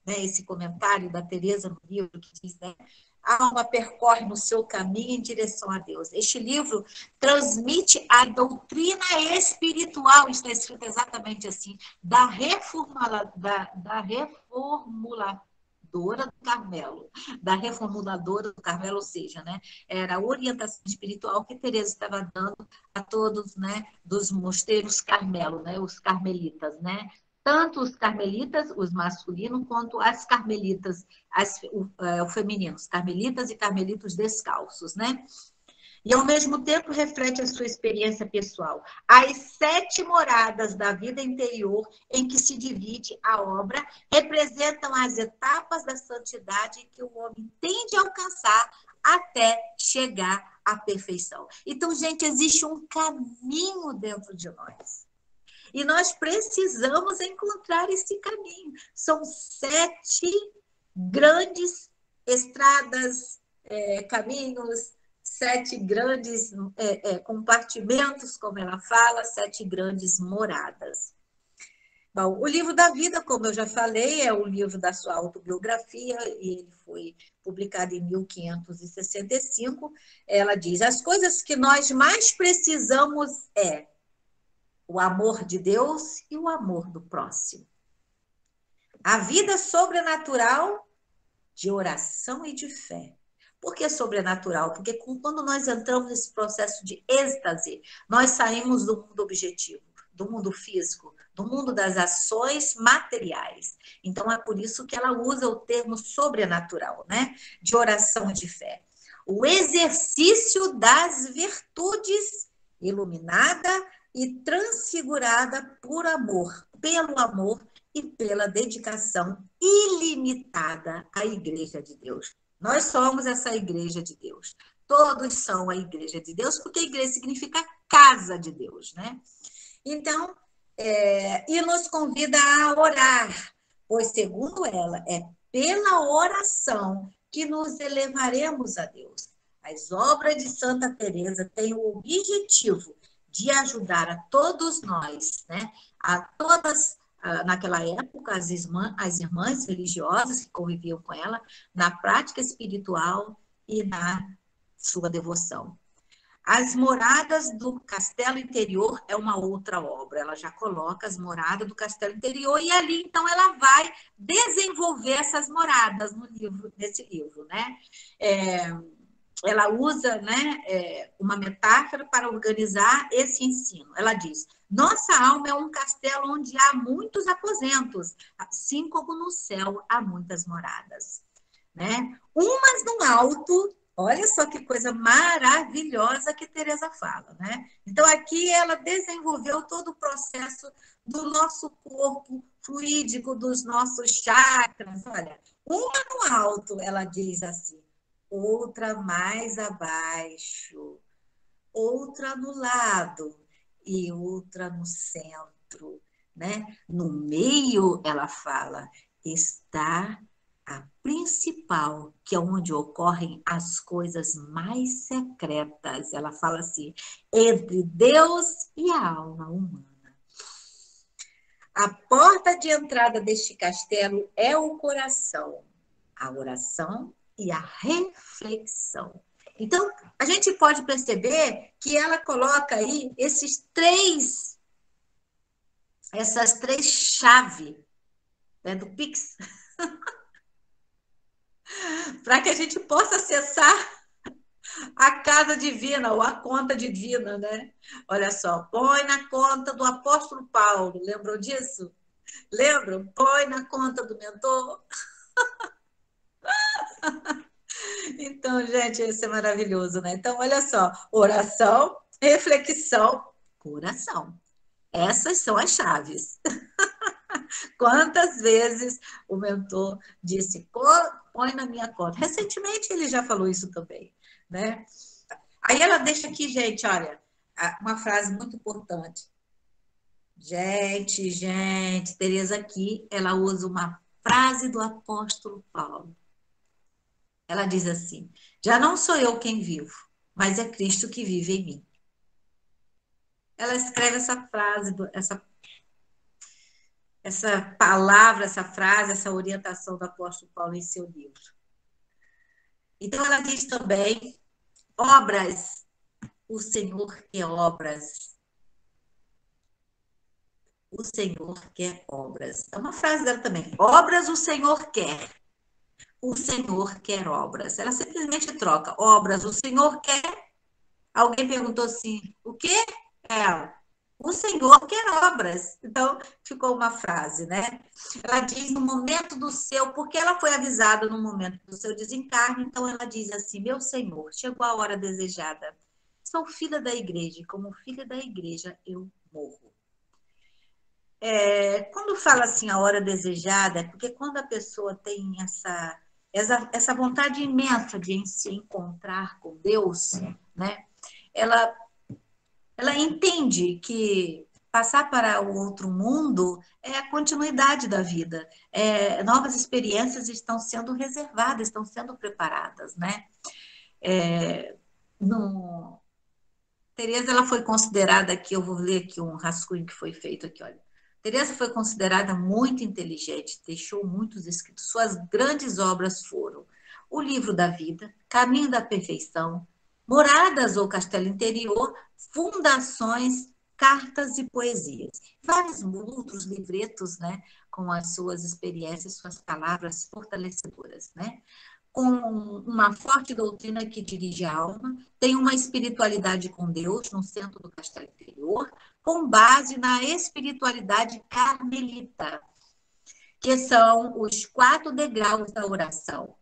esse comentário da Teresa no livro que diz, né? A alma percorre no seu caminho em direção a Deus. Este livro transmite a doutrina espiritual, está escrito exatamente assim, da reformuladora do Carmelo, ou seja, né, era a orientação espiritual que Teresa estava dando a todos, né, dos mosteiros Carmelo, né, os carmelitas, né, tanto os carmelitas, os masculinos, quanto as carmelitas, o feminino, os carmelitas e carmelitos descalços, né? E, ao mesmo tempo, reflete a sua experiência pessoal. As 7 moradas da vida interior em que se divide a obra representam as etapas da santidade que o homem tem de alcançar até chegar à perfeição. Então, gente, existe um caminho dentro de nós. E nós precisamos encontrar esse caminho. São 7 grandes estradas, caminhos, 7 grandes compartimentos, como ela fala, 7 grandes moradas. Bom, o livro da vida, como eu já falei, é o livro da sua autobiografia, e ele foi publicado em 1565. Ela diz, as coisas que nós mais precisamos o amor de Deus e o amor do próximo. A vida sobrenatural de oração e de fé. Por que sobrenatural? Porque quando nós entramos nesse processo de êxtase, nós saímos do mundo objetivo, do mundo físico, do mundo das ações materiais. Então, é por isso que ela usa o termo sobrenatural, né? De oração e de fé. O exercício das virtudes iluminada e transfigurada por amor, pelo amor e pela dedicação ilimitada à Igreja de Deus. Nós somos essa Igreja de Deus. Todos são a Igreja de Deus, porque a igreja significa casa de Deus, né? Então, e nos convida a orar, pois, segundo ela, é pela oração que nos elevaremos a Deus. As obras de Santa Teresa têm o objetivo de ajudar a todos nós, né? A todas, naquela época, as irmãs religiosas que conviviam com ela, na prática espiritual e na sua devoção. As moradas do Castelo Interior é uma outra obra. Ela já coloca as moradas do Castelo Interior e ali, então, ela vai desenvolver essas moradas nesse livro, né? Ela usa, né, uma metáfora para organizar esse ensino. Ela diz: nossa alma é um castelo onde há muitos aposentos, assim como no céu há muitas moradas, né? Umas no alto. Olha só que coisa maravilhosa que Teresa fala, né? Então, aqui ela desenvolveu todo o processo do nosso corpo fluídico, dos nossos chakras. Olha, uma no alto, ela diz assim, outra mais abaixo, outra no lado e outra no centro, né? No meio, ela fala, está a principal, que é onde ocorrem as coisas mais secretas. Ela fala assim, entre Deus e a alma humana. A porta de entrada deste castelo é o coração, a oração e a reflexão. Então, a gente pode perceber que ela coloca aí essas três chaves, né, do Pix, para que a gente possa acessar a casa divina, ou a conta divina, né? Olha só, põe na conta do apóstolo Paulo, lembram disso? Lembram? Põe na conta do mentor. Então, gente, isso é maravilhoso, né? Então, olha só, oração, reflexão, coração. Essas são as chaves. Quantas vezes o mentor disse, põe na minha conta. Recentemente ele já falou isso também, né? Aí ela deixa aqui, gente, olha, uma frase muito importante. Gente, Teresa aqui, ela usa uma frase do apóstolo Paulo. Ela diz assim, já não sou eu quem vivo, mas é Cristo que vive em mim. Ela escreve essa frase, essa palavra, essa frase, essa orientação do apóstolo Paulo em seu livro. Então, ela diz também, obras, o Senhor quer obras. O Senhor quer obras. É uma frase dela também. Obras o Senhor quer. O Senhor quer obras. Ela simplesmente troca. Obras o Senhor quer. Alguém perguntou assim, o quê? Ela. O Senhor quer obras. Então, ficou uma frase, né? Ela diz no momento do seu, porque ela foi avisada no momento do seu desencarne, então ela diz assim, meu Senhor, chegou a hora desejada. Sou filha da igreja, e como filha da igreja, eu morro. Quando fala assim, a hora desejada, é porque quando a pessoa tem essa vontade imensa de se encontrar com Deus, né? Ela entende que passar para o outro mundo é a continuidade da vida. Novas experiências estão sendo reservadas, estão sendo preparadas, né? Teresa, ela foi considerada aqui, eu vou ler aqui um rascunho que foi feito aqui, olha. Teresa foi considerada muito inteligente, deixou muitos escritos. Suas grandes obras foram O Livro da Vida, Caminho da Perfeição, Moradas ou Castelo Interior, Fundações, Cartas e Poesias. Vários outros livretos, né, com as suas experiências, suas palavras fortalecedoras, né? Com uma forte doutrina que dirige a alma, tem uma espiritualidade com Deus no centro do Castelo Interior, com base na espiritualidade carmelita, que são os 4 degraus da oração.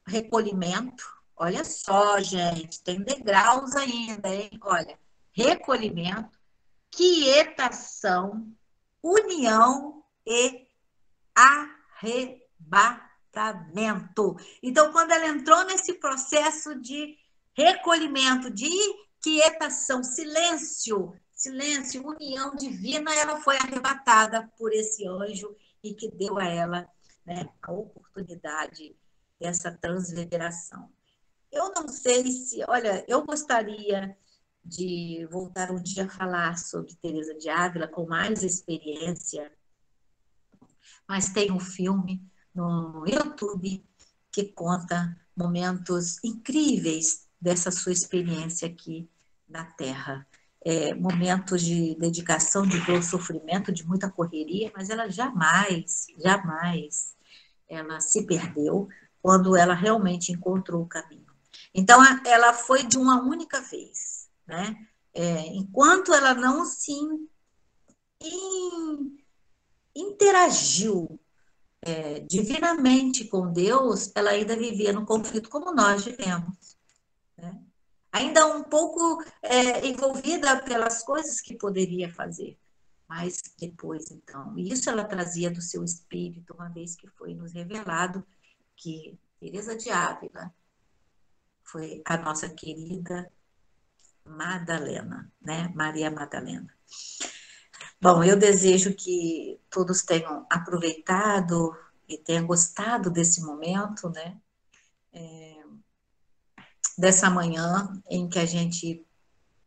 Recolhimento, olha só, gente, tem degraus ainda, hein? Olha, recolhimento, quietação, união e arrebatamento. Então, quando ela entrou nesse processo de recolhimento, de quietação, silêncio, união divina, ela foi arrebatada por esse anjo e que deu a ela, né, a oportunidade dessa transfiguração. Eu não sei se, olha, eu gostaria de voltar um dia a falar sobre Teresa de Ávila com mais experiência, mas tem um filme no YouTube que conta momentos incríveis dessa sua experiência aqui na Terra. Momentos de dedicação, de dor, sofrimento, de muita correria, mas ela jamais ela se perdeu quando ela realmente encontrou o caminho. Então, ela foi de uma única vez, né? Enquanto ela não se interagiu divinamente com Deus, ela ainda vivia no conflito como nós vivemos, né? Ainda um pouco envolvida pelas coisas que poderia fazer, mas depois, então, isso ela trazia do seu espírito, uma vez que foi nos revelado que Teresa de Ávila foi a nossa querida Madalena, né? Maria Madalena. Bom, eu desejo que todos tenham aproveitado e tenham gostado desse momento, né? Dessa manhã em que a gente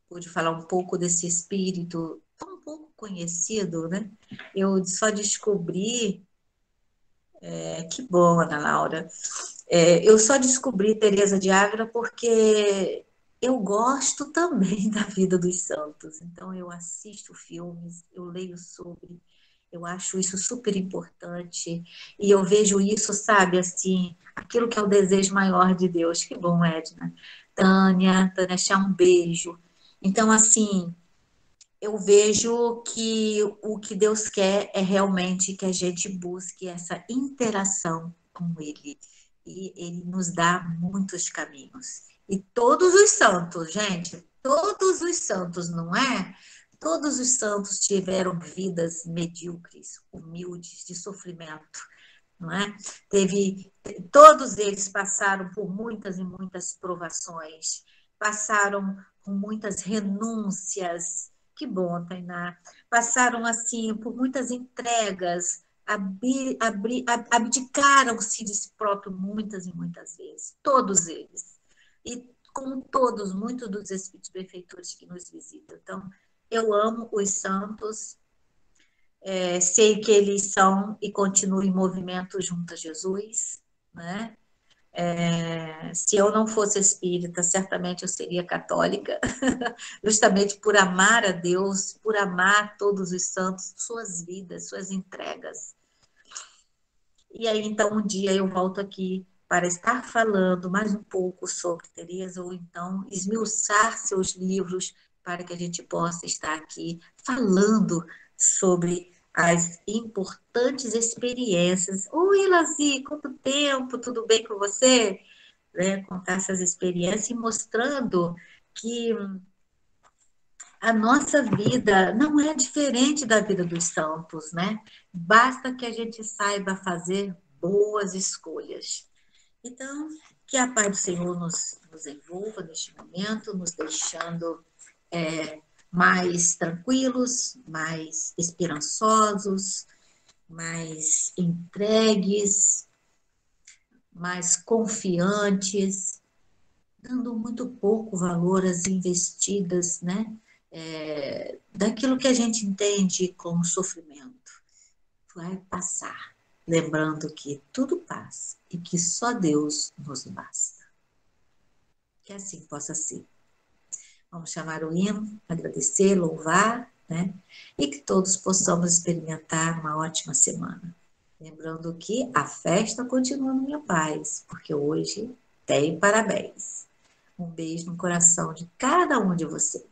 pôde falar um pouco desse espírito tão pouco conhecido, né? Eu só descobri, que bom, Ana Laura, eu só descobri Teresa de Ávila porque eu gosto também da vida dos santos. Então, eu assisto filmes, eu leio sobre, eu acho isso super importante. E eu vejo isso, sabe, assim, aquilo que é o desejo maior de Deus. Que bom, Edna. Tânia, um beijo. Então, assim, eu vejo que o que Deus quer é realmente que a gente busque essa interação com Ele. E Ele nos dá muitos caminhos. E todos os santos, gente, todos os santos, não é? Todos os santos tiveram vidas medíocres, humildes, de sofrimento, não é? Todos eles passaram por muitas e muitas provações, passaram por muitas renúncias. Que bom, Tainá. Passaram assim por muitas entregas, abdicaram-se de si próprio muitas e muitas vezes, todos eles. E como todos, muitos dos espíritos benfeitores que nos visitam. Então, eu amo os santos, sei que eles são e continuam em movimento junto a Jesus, né? Se eu não fosse espírita, certamente eu seria católica, justamente por amar a Deus, por amar todos os santos, suas vidas, suas entregas. E aí, então, um dia eu volto aqui para estar falando mais um pouco sobre Teresa, ou então esmiuçar seus livros, para que a gente possa estar aqui falando sobre as importantes experiências. Oi, Lazi, quanto tempo, tudo bem com você? Contar essas experiências e mostrando que a nossa vida não é diferente da vida dos santos, né? Basta que a gente saiba fazer boas escolhas. Então, que a paz do Senhor nos envolva neste momento, nos deixando mais tranquilos, mais esperançosos, mais entregues, mais confiantes, dando muito pouco valor às investidas, né? Daquilo que a gente entende como sofrimento. Vai passar, lembrando que tudo passa e que só Deus nos basta. Que assim possa ser. Vamos chamar o hino, agradecer, louvar, né? E que todos possamos experimentar uma ótima semana. Lembrando que a festa continua no Minha Paz, porque hoje tem parabéns. Um beijo no coração de cada um de vocês.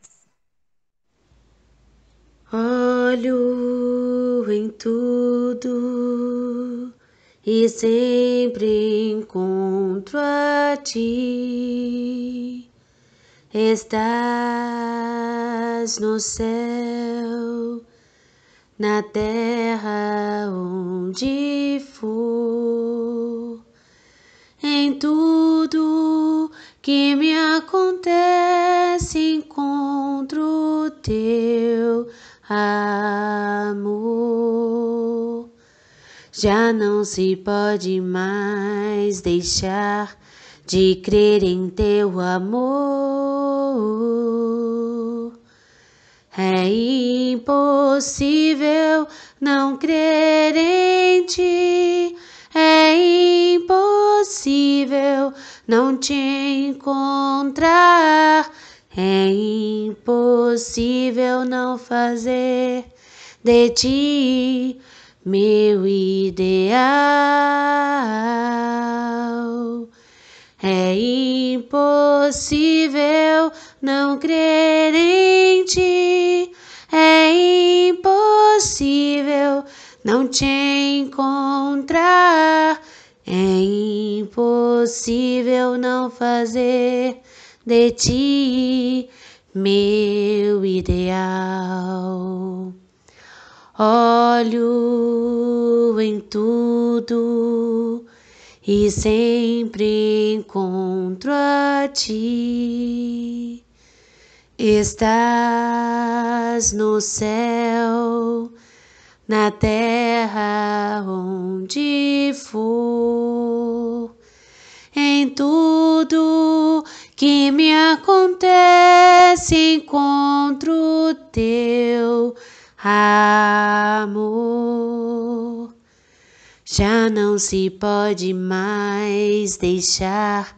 Olho em tudo e sempre encontro a ti. estás no céu, na terra onde for, em tudo que me acontece encontro teu amor. Já não se pode mais deixar de crer em teu amor. É impossível não crer em ti, é impossível não te encontrar, é impossível não fazer de ti meu ideal. É impossível não crer em ti, é impossível não te encontrar, é impossível não fazer de ti meu ideal. Olho em tudo e sempre encontro a ti. Estás no céu, na terra onde for, em tudo que me acontece encontro teu amor. Já não se pode mais deixar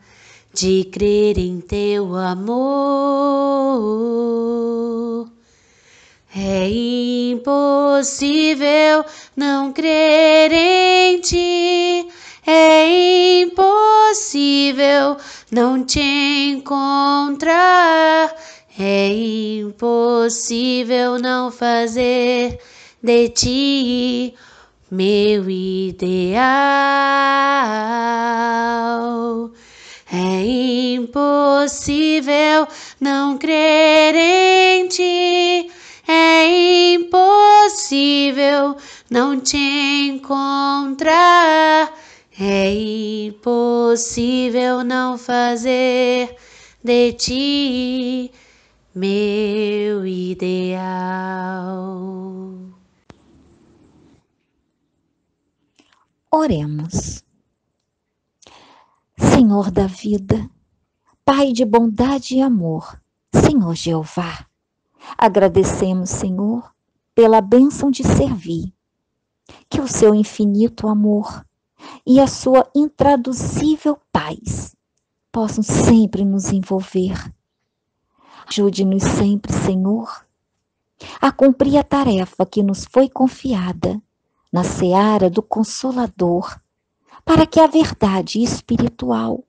de crer em teu amor. É impossível não crer em ti, é impossível não te encontrar, é impossível não fazer de ti meu ideal. É impossível não crer em ti, é impossível não te encontrar, é impossível não fazer de ti meu ideal.
Oremos. Senhor da vida, Pai de bondade e amor, Senhor Jeová, agradecemos, Senhor, pela bênção de servir, que o seu infinito amor e a sua intraduzível paz possam sempre nos envolver. Ajude-nos sempre, Senhor, a cumprir a tarefa que nos foi confiada na seara do Consolador, para que a verdade espiritual,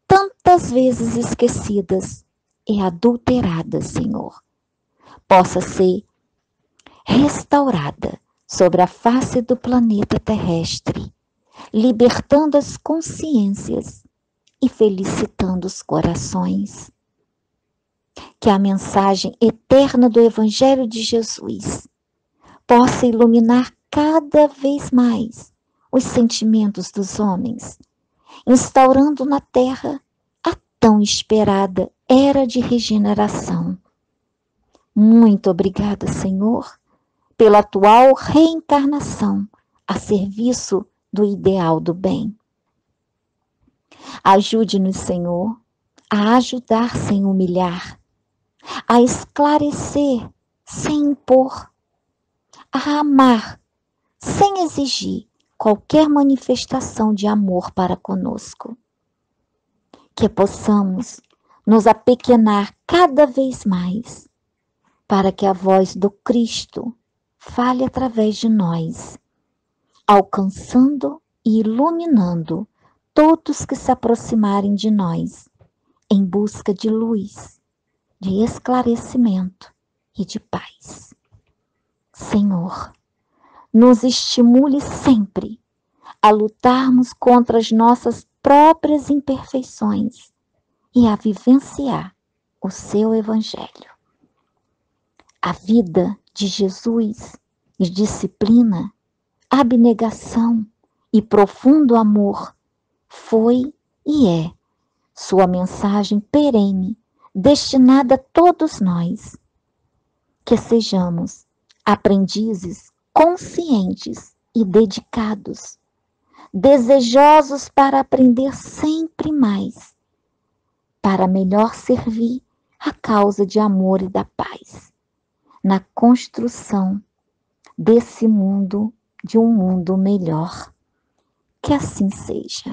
tantas vezes esquecidas e adulterada, Senhor, possa ser restaurada sobre a face do planeta terrestre, libertando as consciências e felicitando os corações. Que a mensagem eterna do Evangelho de Jesus possa iluminar cada vez mais os sentimentos dos homens, instaurando na Terra a tão esperada era de regeneração. Muito obrigada, Senhor, pela atual reencarnação a serviço do ideal do bem. Ajude-nos, Senhor, a ajudar sem humilhar, a esclarecer sem impor, a amar sem exigir qualquer manifestação de amor para conosco. Que possamos nos apequenar cada vez mais, para que a voz do Cristo fale através de nós, alcançando e iluminando todos que se aproximarem de nós, em busca de luz, de esclarecimento e de paz. Senhor, nos estimule sempre a lutarmos contra as nossas próprias imperfeições e a vivenciar o seu Evangelho. A vida de Jesus de disciplina, abnegação e profundo amor foi e é sua mensagem perene, destinada a todos nós. Que sejamos aprendizes conscientes e dedicados, desejosos para aprender sempre mais, para melhor servir a causa de amor e da paz, na construção desse mundo, de um mundo melhor. Que assim seja.